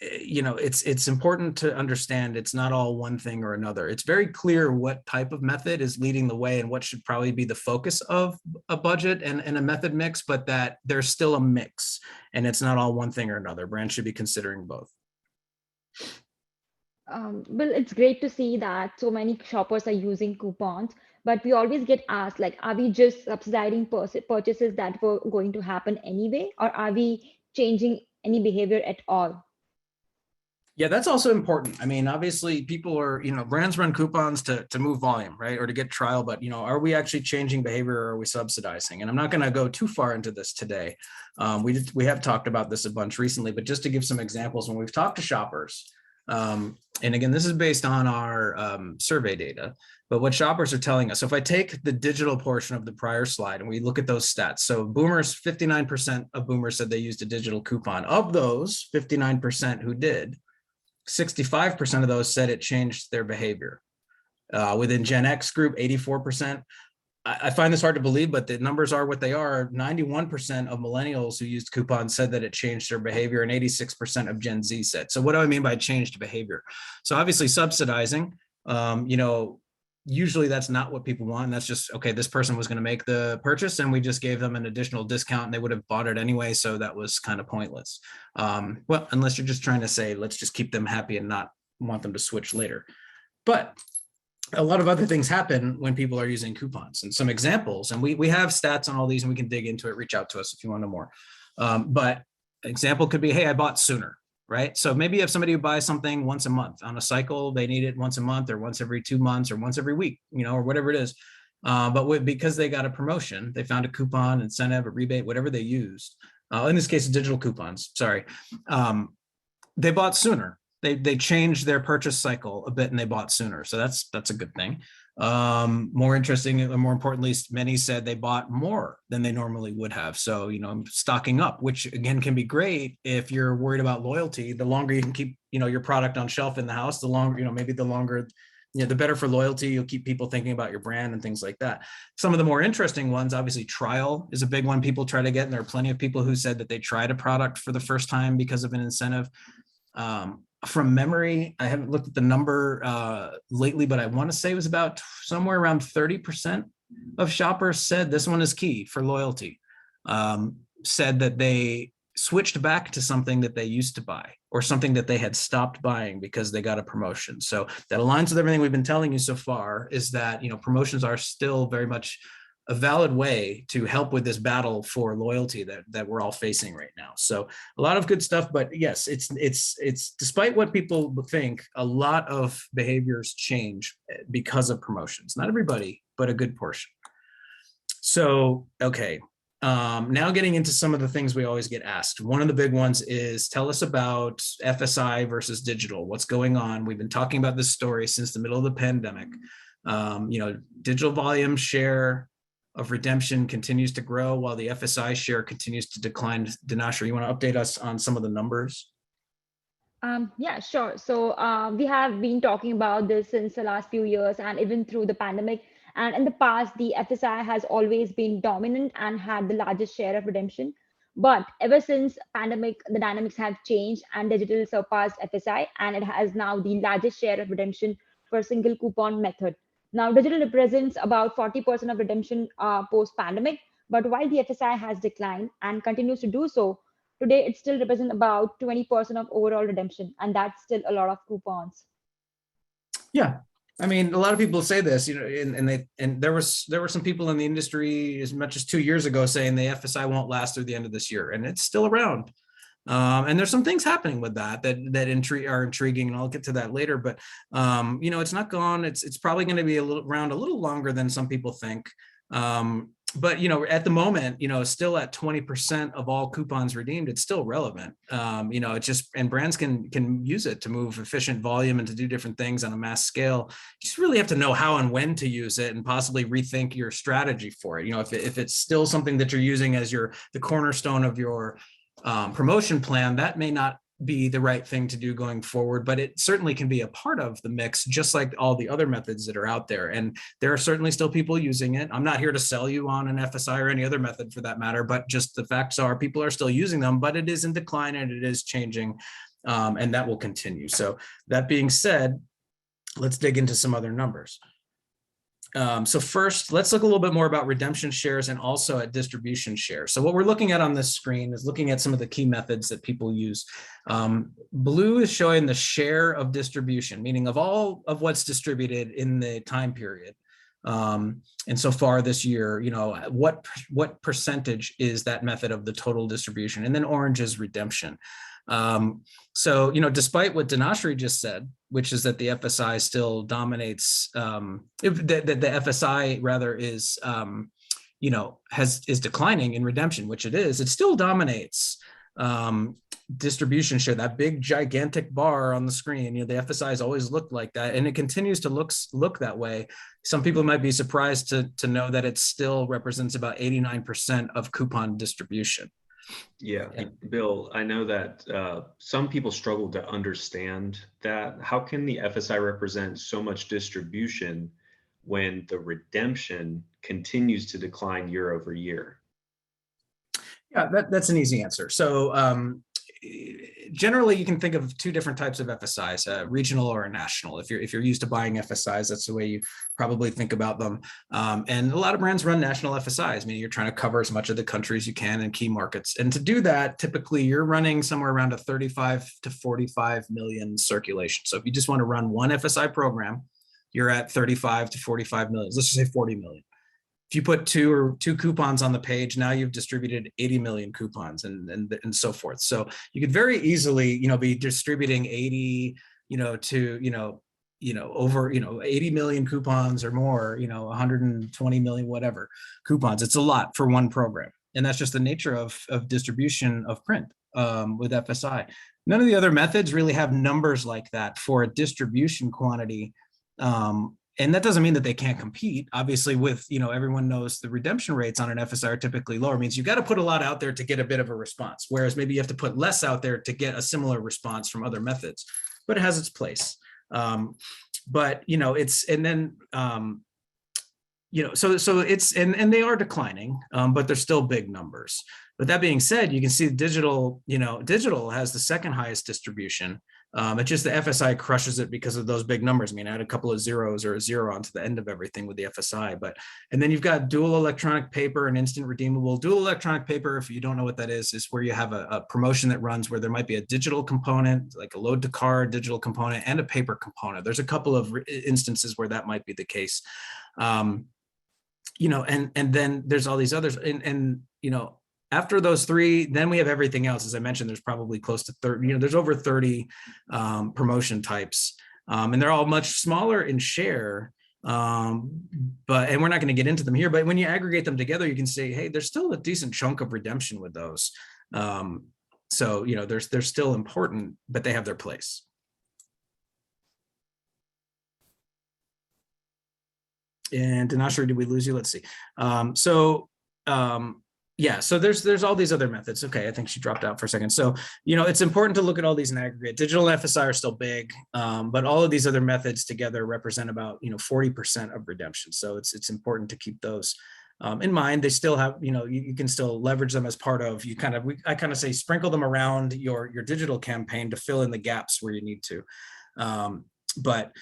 it's important to understand it's not all one thing or another. It's very clear what type of method is leading the way and what should probably be the focus of a budget and a method mix, but that there's still a mix, and it's not all one thing or another. Brands should be considering both. Well, it's great to see that so many shoppers are using coupons, but we always get asked, like, are we just subsidizing purchases that were going to happen anyway, or are we changing any behavior at all? Yeah, that's also important. I mean, obviously people are, brands run coupons to move volume, right? Or to get trial, but, are we actually changing behavior, or are we subsidizing? And I'm not going to go too far into this today. We have talked about this a bunch recently, but just to give some examples, when we've talked to shoppers, and again, this is based on our survey data, but what shoppers are telling us. So if I take the digital portion of the prior slide and we look at those stats, so boomers, 59% of boomers said they used a digital coupon. Of those 59% who did, 65% of those said it changed their behavior. Within Gen X group, 84%. I find this hard to believe, but the numbers are what they are. 91% of millennials who used coupons said that it changed their behavior, and 86% of Gen Z said. So what do I mean by changed behavior? So obviously subsidizing, usually that's not what people want. And that's just, okay, this person was going to make the purchase and we just gave them an additional discount and they would have bought it anyway. So that was kind of pointless. Well, unless you're just trying to say, let's just keep them happy and not want them to switch later. But a lot of other things happen when people are using coupons, and some examples, and we have stats on all these and we can dig into it. Reach out to us if you want to know more. But an example could be, hey, I bought sooner, right? So maybe you have somebody who buys something once a month on a cycle, they need it once a month or once every 2 months or once every week, or whatever it is. But because they got a promotion, they found a coupon, incentive, a rebate, whatever they used. In this case, digital coupons, sorry. They bought sooner. They changed their purchase cycle a bit and they bought sooner. So that's a good thing. More interesting and more importantly, many said they bought more than they normally would have. So, stocking up, which again can be great if you're worried about loyalty. The longer you can keep, your product on shelf in the house, the longer, maybe the longer, the better for loyalty. You'll keep people thinking about your brand and things like that. Some of the more interesting ones, obviously trial is a big one people try to get. And there are plenty of people who said that they tried a product for the first time because of an incentive. From memory, I haven't looked at the number lately, but I want to say it was about somewhere around 30% of shoppers said this one is key for loyalty. Said that they switched back to something that they used to buy or something that they had stopped buying because they got a promotion. So that aligns with everything we've been telling you so far, is that, promotions are still very much a valid way to help with this battle for loyalty that we're all facing right now. So a lot of good stuff, but yes, it's despite what people think, a lot of behaviors change because of promotions. Not everybody, but a good portion. So, okay. Now getting into some of the things we always get asked. One of the big ones is, tell us about FSI versus digital. What's going on? We've been talking about this story since the middle of the pandemic. Digital volume share of redemption continues to grow while the FSI share continues to decline. Dinashra, you want to update us on some of the numbers? Yeah, sure. So we have been talking about this since the last few years and even through the pandemic. And in the past, the FSI has always been dominant and had the largest share of redemption. But ever since pandemic, the dynamics have changed and digital surpassed FSI, and it has now the largest share of redemption for single coupon method. Now, digital represents about 40% of redemption post-pandemic, but while the FSI has declined and continues to do so, today it still represents about 20% of overall redemption, and that's still a lot of coupons. Yeah, I mean, a lot of people say this, and there were some people in the industry as much as 2 years ago saying the FSI won't last through the end of this year, and it's still around. And there's some things happening with that are intriguing, and I'll get to that later. But it's not gone. It's probably going to be around a little longer than some people think. But at the moment, still at 20% of all coupons redeemed, it's still relevant. It's just, and brands can use it to move efficient volume and to do different things on a mass scale. You just really have to know how and when to use it, and possibly rethink your strategy for it. If it's still something that you're using as the cornerstone of your promotion plan, that may not be the right thing to do going forward, but it certainly can be a part of the mix, just like all the other methods that are out there. And there are certainly still people using it. I'm not here to sell you on an FSI or any other method for that matter, but just the facts are people are still using them, but it is in decline and it is changing, and that will continue. So that being said, let's dig into some other numbers. So first, let's look a little bit more about redemption shares and also at distribution shares. So what we're looking at on this screen is looking at some of the key methods that people use. Blue is showing the share of distribution, meaning of all of what's distributed in the time period. And so far this year, what percentage is that method of the total distribution? And then orange is redemption. So, despite what Dinashri just said, which is that the FSI still dominates, that the FSI rather is, is declining in redemption, which it is, it still dominates distribution share, that big gigantic bar on the screen. The FSI has always looked like that, and it continues to look that way. Some people might be surprised to know that it still represents about 89% of coupon distribution. Yeah, Bill, I know that some people struggle to understand that. How can the FSI represent so much distribution when the redemption continues to decline year over year? Yeah, that's an easy answer. So generally you can think of two different types of FSIs, regional or national. If you're used to buying FSIs, that's the way you probably think about them. And a lot of brands run national FSIs, meaning you're trying to cover as much of the country as you can in key markets. And to do that, typically you're running somewhere around a 35 to 45 million circulation. So if you just want to run one FSI program, you're at 35 to 45 million. Let's just say 40 million. If you put two coupons on the page, now you've distributed 80 million coupons and so forth. So you could very easily, be distributing 80, to, over, 80 million coupons or more, 120 million, whatever coupons. It's a lot for one program. And that's just the nature of distribution of print with FSI. None of the other methods really have numbers like that for a distribution quantity. And that doesn't mean that they can't compete. Obviously, with, everyone knows the redemption rates on an FSI are typically lower. It means you've got to put a lot out there to get a bit of a response, whereas maybe you have to put less out there to get a similar response from other methods, but it has its place. But, it's, and then, so it's, and they are declining, but they're still big numbers. But that being said, you can see digital, digital has the second highest distribution. It's just the FSI crushes it because of those big numbers. I mean, add a couple of zeros or a zero onto the end of everything with the FSI. And then you've got dual electronic paper and instant redeemable. Dual electronic paper, if you don't know what that is where you have a promotion that runs where there might be a digital component, like a load to card digital component, and a paper component. There's a couple of instances where that might be the case. And then there's all these others, and after those three, then we have everything else. As I mentioned, there's probably close to 30, there's over 30 promotion types, and they're all much smaller in share. And we're not going to get into them here, but when you aggregate them together, you can say, hey, there's still a decent chunk of redemption with those. So, they're still important, but they have their place. And Dinashri, did we lose you? Let's see. Yeah, so there's all these other methods. Okay, I think she dropped out for a second. So, it's important to look at all these in aggregate. Digital and FSI are still big, but all of these other methods together represent about, 40% of redemption. So it's important to keep those in mind. They still have, you can still leverage them as part of, I kind of say sprinkle them around your digital campaign to fill in the gaps where you need to. But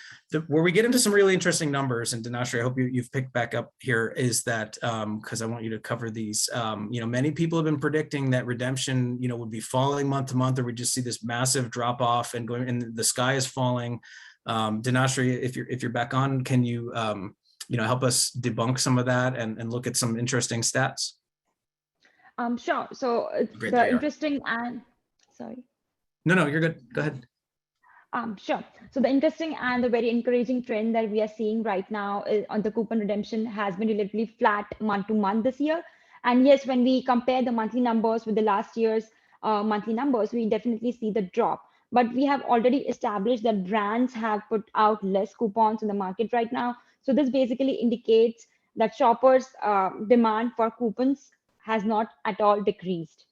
where we get into some really interesting numbers, and Dinashri, I hope you've picked back up here, is that because I want you to cover these. Many people have been predicting that redemption, would be falling month to month, or we just see this massive drop off and going, and the sky is falling. Dinashri, if you're back on, can you help us debunk some of that and look at some interesting stats? Sure. So Great, the interesting and sorry. No, you're good. Go ahead. Sure. So the interesting and the very encouraging trend that we are seeing right now is on the coupon redemption has been relatively flat month to month this year. And yes, when we compare the monthly numbers with the last year's monthly numbers, we definitely see the drop. But we have already established that brands have put out less coupons in the market right now. So this basically indicates that shoppers' demand for coupons has not at all decreased.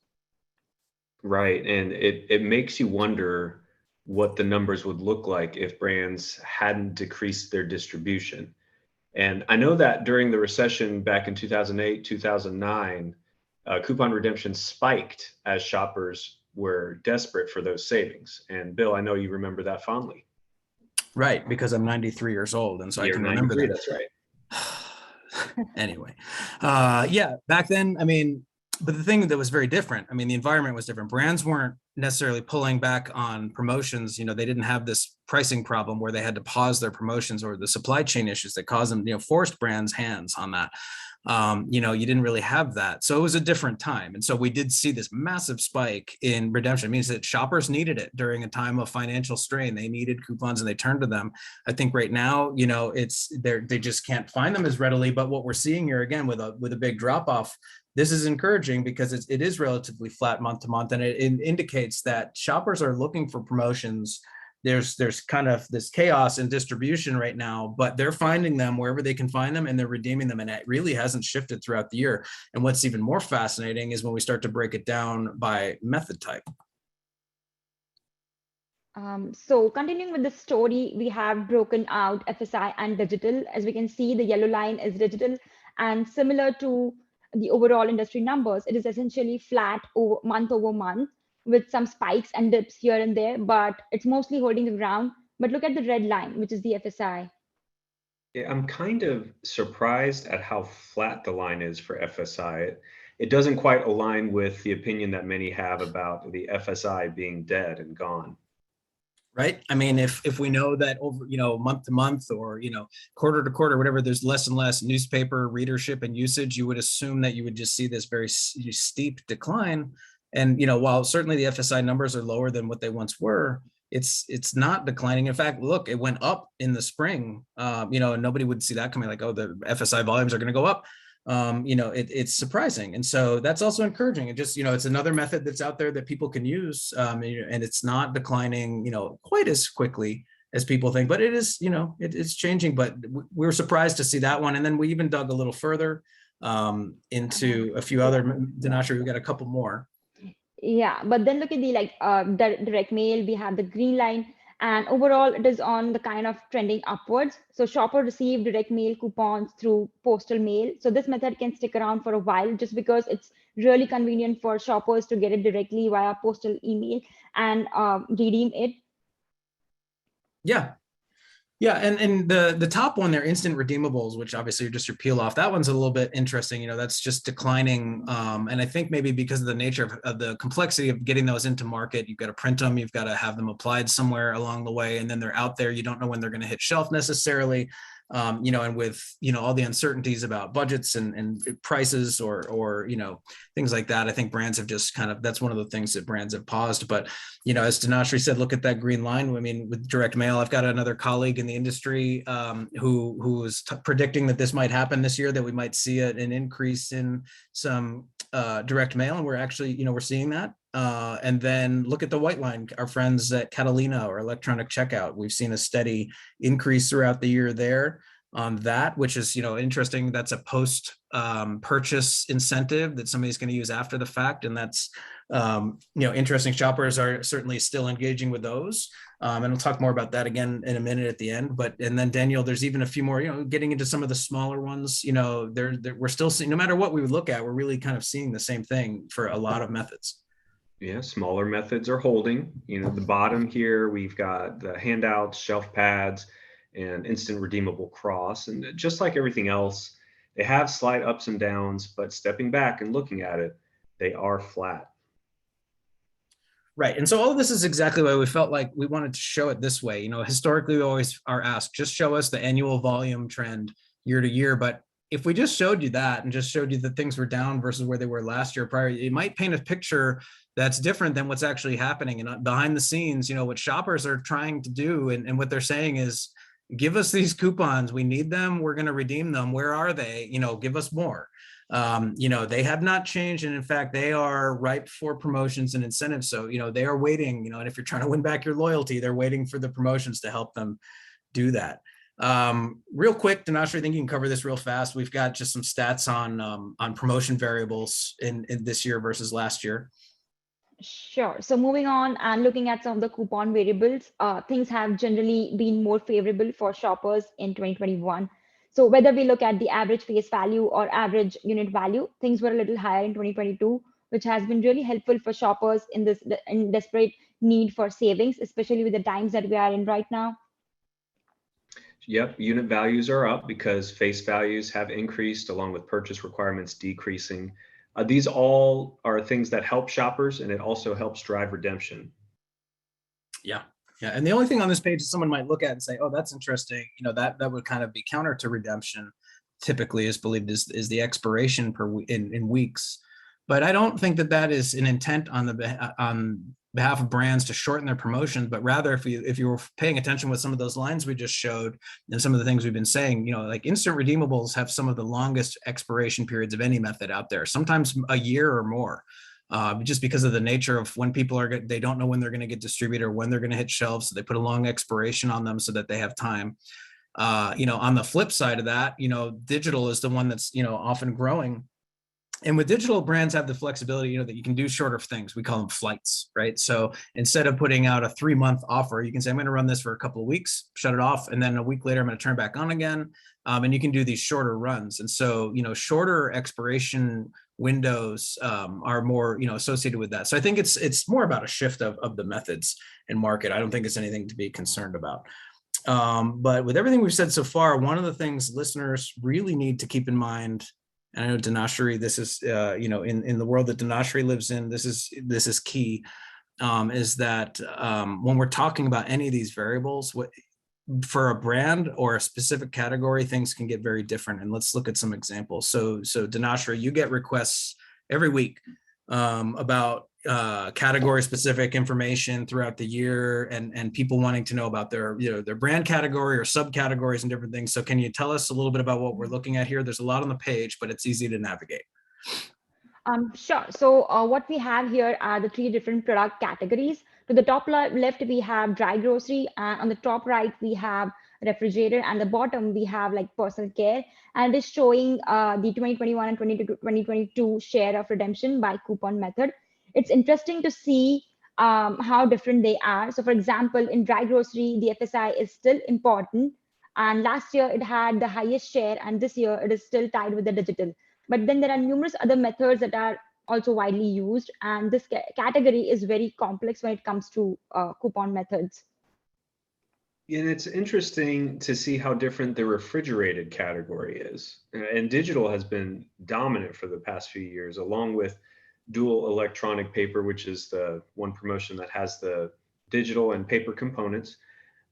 Right, and it makes you wonder what the numbers would look like if brands hadn't decreased their distribution. And I know that during the recession back in 2008, 2009, coupon redemption spiked as shoppers were desperate for those savings. And Bill, I know you remember that fondly. Right, because I'm 93 years old, and so I can remember that. That's right. Anyway, yeah, back then, but the thing that was very different, the environment was different. Brands weren't necessarily pulling back on promotions. They didn't have this pricing problem where they had to pause their promotions, or the supply chain issues that caused them, forced brands' hands on that. You didn't really have that. So it was a different time. And so we did see this massive spike in redemption. It means that shoppers needed it during a time of financial strain. They needed coupons and they turned to them. I think right now, they just can't find them as readily. But what we're seeing here again with a big drop off, this is encouraging because it is relatively flat month to month, and it indicates that shoppers are looking for promotions. There's kind of this chaos in distribution right now, but they're finding them wherever they can find them and they're redeeming them. And it really hasn't shifted throughout the year. And what's even more fascinating is when we start to break it down by method type. So continuing with the story, we have broken out FSI and digital. As we can see, the yellow line is digital, and similar to the overall industry numbers, it is essentially flat over month, with some spikes and dips here and there, but it's mostly holding the ground. But look at the red line, which is the FSI. Yeah, I'm kind of surprised at how flat the line is for FSI. It doesn't quite align with the opinion that many have about the FSI being dead and gone. Right. I mean, if we know that over, month to month or, quarter to quarter, whatever, there's less and less newspaper readership and usage, you would assume that you would just see this very steep decline. And, while certainly the FSI numbers are lower than what they once were, it's not declining. In fact, look, it went up in the spring, and nobody would see that coming, like, oh, the FSI volumes are going to go up. It's surprising. And so that's also encouraging. It just, it's another method that's out there that people can use. And it's not declining, quite as quickly as people think, but it is, it's changing, but we were surprised to see that one. And then we even dug a little further into a few other, Dinashri, we've got a couple more. Yeah, but then look at the direct mail. We have the green line, and overall it is on the kind of trending upwards. So shopper receive direct mail coupons through postal mail. So this method can stick around for a while just because it's really convenient for shoppers to get it directly via postal email and redeem it. Yeah, and the top one there, instant redeemables, which obviously are just your peel off. That one's a little bit interesting. That's just declining, and I think maybe because of the nature of the complexity of getting those into market, you've got to print them, you've got to have them applied somewhere along the way, and then they're out there. You don't know when they're going to hit shelf necessarily. And with all the uncertainties about budgets and prices or things like that, I think brands have just that's one of the things that brands have paused. But as Dinashri said, look at that green line. I mean, with direct mail, I've got another colleague in the industry who was predicting that this might happen this year, that we might see an increase in some direct mail, and we're actually we're seeing that. And then look at the white line, our friends at Catalina or electronic checkout. We've seen a steady increase throughout the year there on that, which is, interesting. That's a post purchase incentive that somebody's going to use after the fact. And that's, interesting. Shoppers are certainly still engaging with those. And we'll talk more about that again in a minute at the end. And then Daniel, there's even a few more, getting into some of the smaller ones, we're still seeing, no matter what we would look at, we're really kind of seeing the same thing for a lot of methods. Yeah, smaller methods are holding. The bottom here, we've got the handouts, shelf pads, and instant redeemable cross. And just like everything else, they have slight ups and downs, but stepping back and looking at it, they are flat. Right. And so all of this is exactly why we felt like we wanted to show it this way. Historically, we always are asked, just show us the annual volume trend year to year. But if we just showed you that and just showed you that things were down versus where they were last year prior, it might paint a picture that's different than what's actually happening. And behind the scenes, what shoppers are trying to do and what they're saying is, give us these coupons. We need them. We're going to redeem them. Where are they? Give us more. They have not changed. And in fact, they are ripe for promotions and incentives. So, they are waiting, and if you're trying to win back your loyalty, they're waiting for the promotions to help them do that. Real quick, Dinashri, I think you can cover this real fast. We've got just some stats on promotion variables in this year versus last year. Sure. So moving on and looking at some of the coupon variables, things have generally been more favorable for shoppers in 2021. So whether we look at the average face value or average unit value, things were a little higher in 2022, which has been really helpful for shoppers in this desperate need for savings, especially with the times that we are in right now. Yep, unit values are up because face values have increased along with purchase requirements decreasing. These all are things that help shoppers, and it also helps drive redemption. Yeah. And the only thing on this page that someone might look at and say, oh, that's interesting, that would kind of be counter to redemption, typically is believed is the expiration in weeks. But I don't think that is an intent on behalf of brands to shorten their promotions, but rather if you were paying attention with some of those lines we just showed and some of the things we've been saying, like instant redeemables have some of the longest expiration periods of any method out there, sometimes a year or more, just because of the nature of when people they don't know when they're going to get distributed or when they're going to hit shelves. So they put a long expiration on them so that they have time. On the flip side of that, digital is the one that's, often growing. And with digital, brands have the flexibility, that you can do shorter things. We call them flights, right? So instead of putting out a 3-month offer, you can say, I'm going to run this for a couple of weeks, shut it off. And then a week later, I'm going to turn back on again. And you can do these shorter runs. And so, shorter expiration windows are more, associated with that. So I think it's more about a shift of the methods and market. I don't think it's anything to be concerned about. But with everything we've said so far, one of the things listeners really need to keep in mind, and I know Dinashri, this is, in the world that Dinashri lives in, this is key, is that when we're talking about any of these variables, for a brand or a specific category, things can get very different. And let's look at some examples. So Dinashri, you get requests every week about category specific information throughout the year, and people wanting to know about their brand category or subcategories and different things. So can you tell us a little bit about what we're looking at here? There's a lot on the page, but it's easy to navigate. Sure. So what we have here are the 3 different product categories. To the top left, we have dry grocery. On the top right, we have refrigerator. And the bottom, we have like personal care. And it is showing the 2021 and 2022 share of redemption by coupon method. It's interesting to see how different they are. So for example, in dry grocery, the FSI is still important. And last year, it had the highest share. And this year, it is still tied with the digital. But then there are numerous other methods that are also widely used. And this category is very complex when it comes to coupon methods. And it's interesting to see how different the refrigerated category is. And digital has been dominant for the past few years, along with dual electronic paper, which is the one promotion that has the digital and paper components.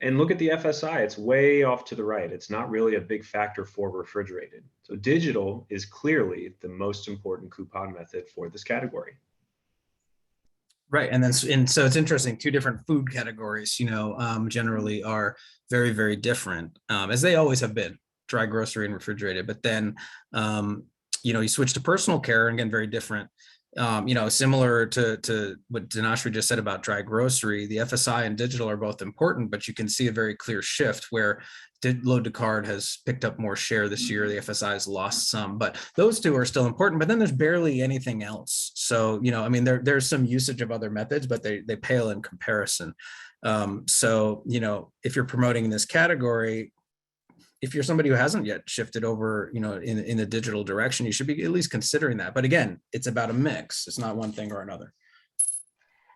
And look at the FSI, it's way off to the right. It's not really a big factor for refrigerated. So digital is clearly the most important coupon method for this category. Right. And so it's interesting, 2 different food categories, generally are very, very different, as they always have been, dry grocery and refrigerated. But then, you switch to personal care, and again, very different. Similar to what Dinashri just said about dry grocery, the FSI and digital are both important, but you can see a very clear shift where load to card has picked up more share this year. The FSI has lost some, but those 2 are still important. But then there's barely anything else. So, there's some usage of other methods, but they pale in comparison. So, if you're promoting in this category, if you're somebody who hasn't yet shifted over, in the digital direction, you should be at least considering that. But again, it's about a mix. It's not one thing or another.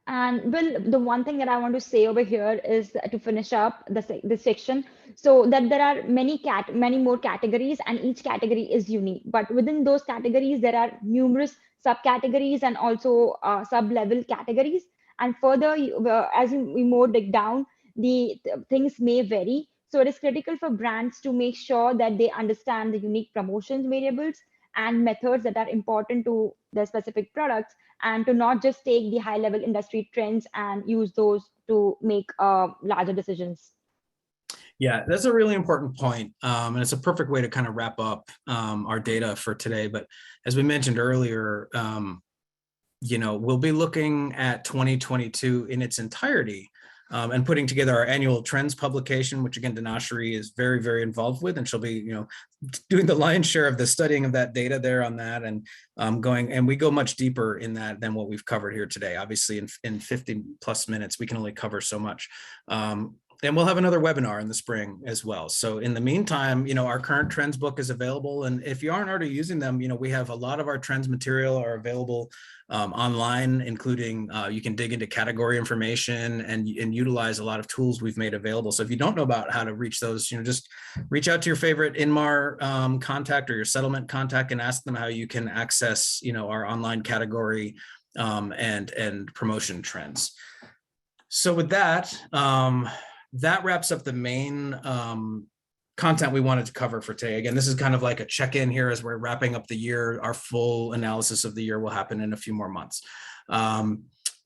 And Bill, the one thing that I want to say over here is to finish up this section, so that there are many more categories, and each category is unique. But within those categories, there are numerous subcategories and also sub-level categories. And further, as we more dig down, the things may vary. So it is critical for brands to make sure that they understand the unique promotions variables and methods that are important to their specific products, and to not just take the high level industry trends and use those to make larger decisions. Yeah, that's a really important point. And it's a perfect way to kind of wrap up our data for today. But as we mentioned earlier, we'll be looking at 2022 in its entirety, and putting together our annual trends publication, which again, Dinashri is very, very involved with, and she'll be, doing the lion's share of the studying of that data there on that, and we go much deeper in that than what we've covered here today. Obviously, in 50 plus minutes, we can only cover so much. And we'll have another webinar in the spring as well. So in the meantime, our current trends book is available. And if you aren't already using them, we have a lot of our trends material are available online, including you can dig into category information and utilize a lot of tools we've made available. So if you don't know about how to reach those, just reach out to your favorite Inmar contact or your settlement contact and ask them how you can access, our online category and promotion trends. So with that, that wraps up the main content we wanted to cover for today. Again, this is kind of like a check-in here as we're wrapping up the year. Our full analysis of the year will happen in a few more months.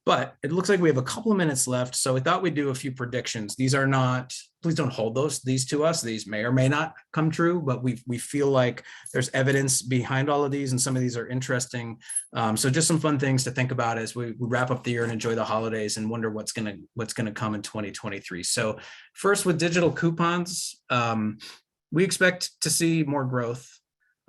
But it looks like we have a couple of minutes left. So we thought we'd do a few predictions. These are not, please don't hold these to us. These may or may not come true, but we feel like there's evidence behind all of these, and some of these are interesting. So just some fun things to think about as we wrap up the year and enjoy the holidays and wonder what's gonna come in 2023. So first, with digital coupons, we expect to see more growth.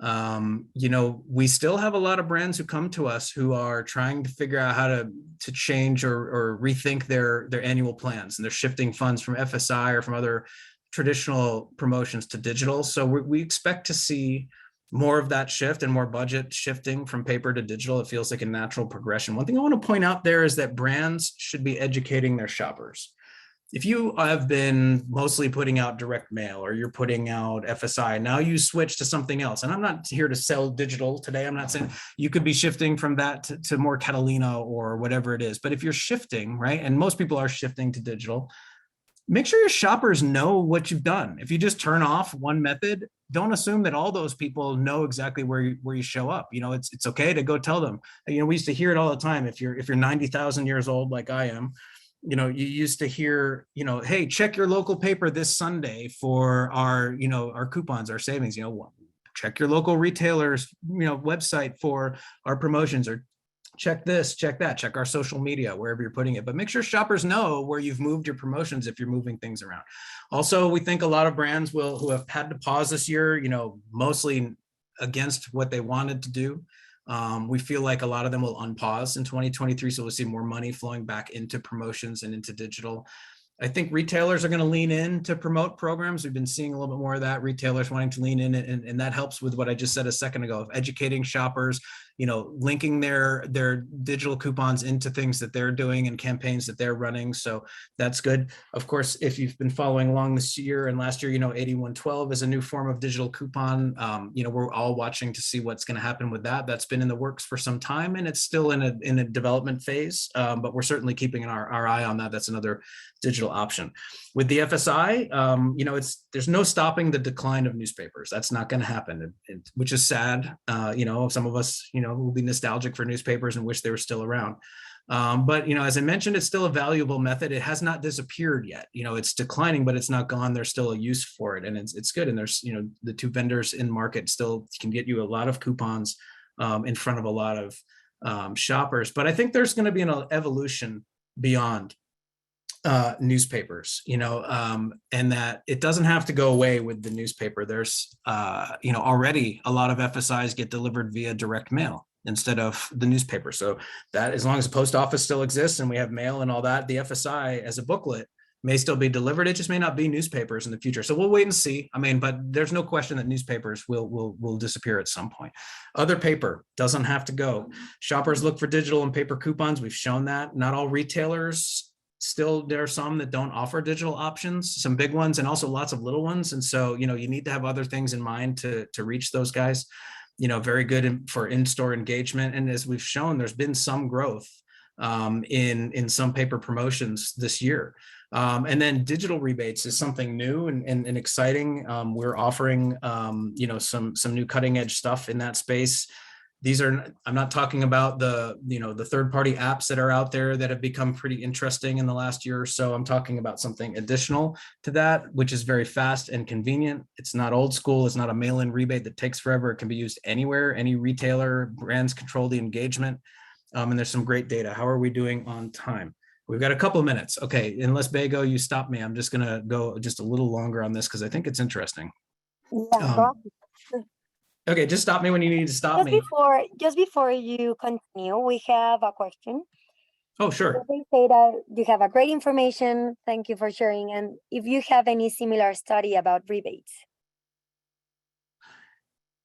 We still have a lot of brands who come to us who are trying to figure out how to change or rethink their annual plans, and they're shifting funds from FSI or from other traditional promotions to digital. So we expect to see more of that shift and more budget shifting from paper to digital. It feels like a natural progression. One thing I want to point out there is that brands should be educating their shoppers. If you have been mostly putting out direct mail or you're putting out FSI, now you switch to something else. And I'm not here to sell digital today. I'm not saying you could be shifting from that to more Catalina or whatever it is. But if you're shifting, right, and most people are shifting to digital, make sure your shoppers know what you've done. If you just turn off one method, don't assume that all those people know exactly where you show up. You know, it's okay to go tell them. You know, we used to hear it all the time. If you're 90,000 years old like I am, you know, you used to hear, you know, hey, check your local paper this Sunday for our, you know, our coupons, our savings, you know, check your local retailer's, you know, website for our promotions, or check this, check that, check our social media, wherever you're putting it. But make sure shoppers know where you've moved your promotions if you're moving things around. Also, we think a lot of brands who have had to pause this year, you know, mostly against what they wanted to do. We feel like a lot of them will unpause in 2023. So we'll see more money flowing back into promotions and into digital. I think retailers are going to lean in to promote programs. We've been seeing a little bit more of that, retailers wanting to lean in, and that helps with what I just said a second ago of educating shoppers, you know, linking their digital coupons into things that they're doing and campaigns that they're running. So that's good. Of course, if you've been following along this year and last year, you know, 8112 is a new form of digital coupon. You know, we're all watching to see what's going to happen with that. That's been in the works for some time, and it's still in a development phase, but we're certainly keeping our eye on that. That's another digital option. With the FSI, you know, there's no stopping the decline of newspapers. That's not going to happen, which is sad. You know, some of us, you know, will be nostalgic for newspapers and wish they were still around. But, you know, as I mentioned, it's still a valuable method. It has not disappeared yet. You know, it's declining, but it's not gone. There's still a use for it, and it's good. And there's, you know, the two vendors in market still can get you a lot of coupons in front of a lot of shoppers. But I think there's going to be an evolution beyond newspapers, you know, and that it doesn't have to go away with the newspaper. There's, you know, already a lot of FSIs get delivered via direct mail instead of the newspaper. So that, as long as the post office still exists and we have mail and all that, the FSI as a booklet may still be delivered. It just may not be newspapers in the future. So we'll wait and see. I mean, but there's no question that newspapers will disappear at some point. Other paper doesn't have to go. Shoppers look for digital and paper coupons. We've shown that. Not all retailers. Still, there are some that don't offer digital options, some big ones and also lots of little ones. And so, you know, you need to have other things in mind to reach those guys. You know, very good for in-store engagement. And as we've shown, there's been some growth in some paper promotions this year. And then digital rebates is something new and exciting. We're offering, you know, some new cutting edge stuff in that space. These are, I'm not talking about the, you know, the third-party apps that are out there that have become pretty interesting in the last year or so. I'm talking about something additional to that, which is very fast and convenient. It's not old school. It's not a mail-in rebate that takes forever. It can be used anywhere, any retailer. Brands control the engagement. And there's some great data. How are we doing on time? We've got a couple of minutes. Okay, unless Bego, you stop me. I'm just gonna go just a little longer on this because I think it's interesting. Yeah, Okay, just stop me when you need to stop me. Just before you continue, we have a question. Oh, sure. They say that you have a great information. Thank you for sharing. And if you have any similar study about rebates.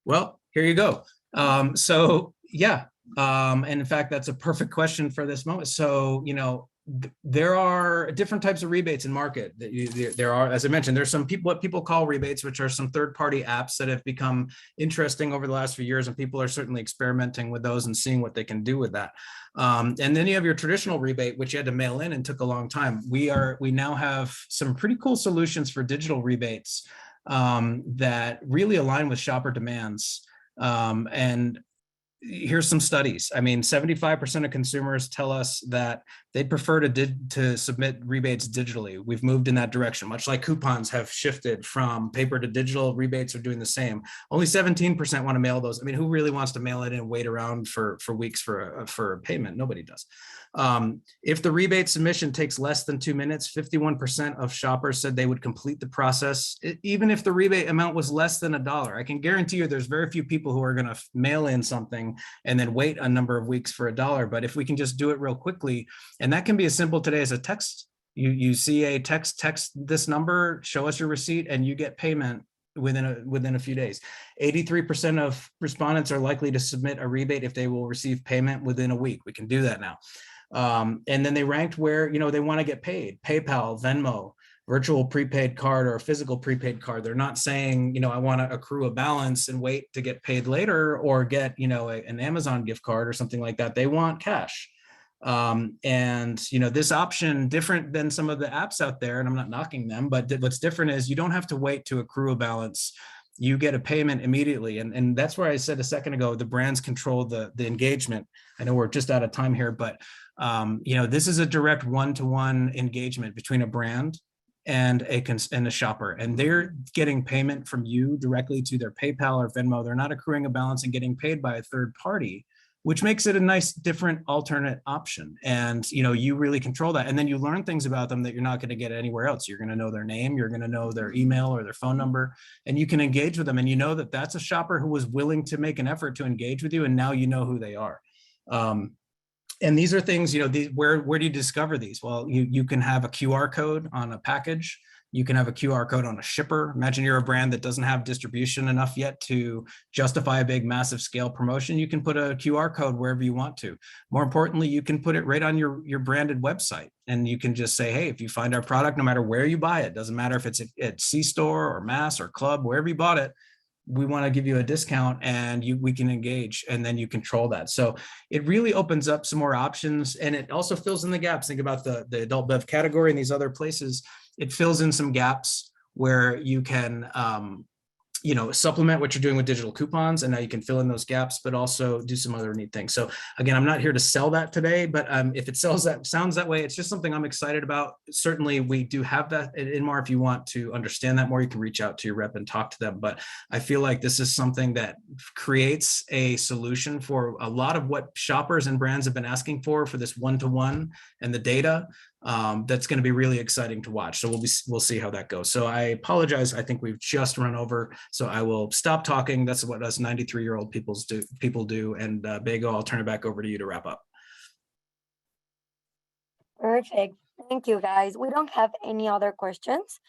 Well, here you go. So yeah, and in fact, that's a perfect question for this moment. So, you know, there are different types of rebates in market. There are, as I mentioned, there's some people, what people call rebates, which are some third-party apps that have become interesting over the last few years, and people are certainly experimenting with those and seeing what they can do with that. And then you have your traditional rebate, which you had to mail in and took a long time. We now have some pretty cool solutions for digital rebates that really align with shopper demands. And here's some studies. I mean, 75% of consumers tell us that they'd prefer to submit rebates digitally. We've moved in that direction, much like coupons have shifted from paper to digital. Rebates are doing the same. Only 17% want to mail those. I mean, who really wants to mail it and wait around for weeks for a payment? Nobody does. If the rebate submission takes less than 2 minutes, 51% of shoppers said they would complete the process, even if the rebate amount was less than $1. I can guarantee you there's very few people who are going to mail in something and then wait a number of weeks for $1. But if we can just do it real quickly, and that can be as simple today as a text. You see a text this number, show us your receipt, and you get payment within a few days. 83% of respondents are likely to submit a rebate if they will receive payment within a week. We can do that now. And then they ranked where, they want to get paid: PayPal, Venmo, virtual prepaid card, or a physical prepaid card. They're not saying, I want to accrue a balance and wait to get paid later, or get, an Amazon gift card or something like that. They want cash. And this option, different than some of the apps out there, and I'm not knocking them, but what's different is you don't have to wait to accrue a balance. You get a payment immediately. And that's where I said a second ago, the brands control the engagement. I know we're just out of time here, but this is a direct one-to-one engagement between a brand and a shopper, and they're getting payment from you directly to their PayPal or Venmo. They're not accruing a balance and getting paid by a third party, which makes it a nice, different alternate option. And you really control that. And then you learn things about them that you're not going to get anywhere else. You're going to know their name, you're going to know their email or their phone number, and you can engage with them. And that that's a shopper who was willing to make an effort to engage with you, and now you know who they are. And these are things, where do you discover these? Well, you can have a QR code on a package. You can have a QR code on a shipper. Imagine you're a brand that doesn't have distribution enough yet to justify a big, massive scale promotion. You can put a QR code wherever you want to. More importantly, you can put it right on your branded website. And you can just say, hey, if you find our product, no matter where you buy it, doesn't matter if it's at C-store or mass or club, wherever you bought it, we want to give you a discount, and we can engage, and then you control that. So it really opens up some more options, and it also fills in the gaps. Think about the adult bev category and these other places. It fills in some gaps where you can supplement what you're doing with digital coupons, and now you can fill in those gaps, but also do some other neat things. So again, I'm not here to sell that today, but if it sounds that way, it's just something I'm excited about. Certainly we do have that in Inmar. If you want to understand that more, you can reach out to your rep and talk to them. But I feel like this is something that creates a solution for a lot of what shoppers and brands have been asking for this one-to-one and the data. That's going to be really exciting to watch. So we'll see how that goes. So I apologize. I think we've just run over. So I will stop talking. That's what us 93-year-old people do. And Bego, I'll turn it back over to you to wrap up. Perfect. Thank you, guys. We don't have any other questions,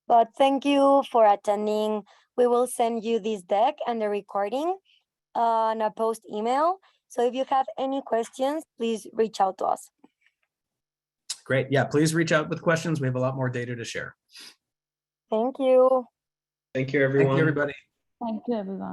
but thank you for attending. We will send you this deck and the recording on a post email. So if you have any questions, please reach out to us. Great. Yeah, please reach out with questions. We have a lot more data to share. Thank you. Thank you, everyone. Thank you, everybody. Thank you, everyone.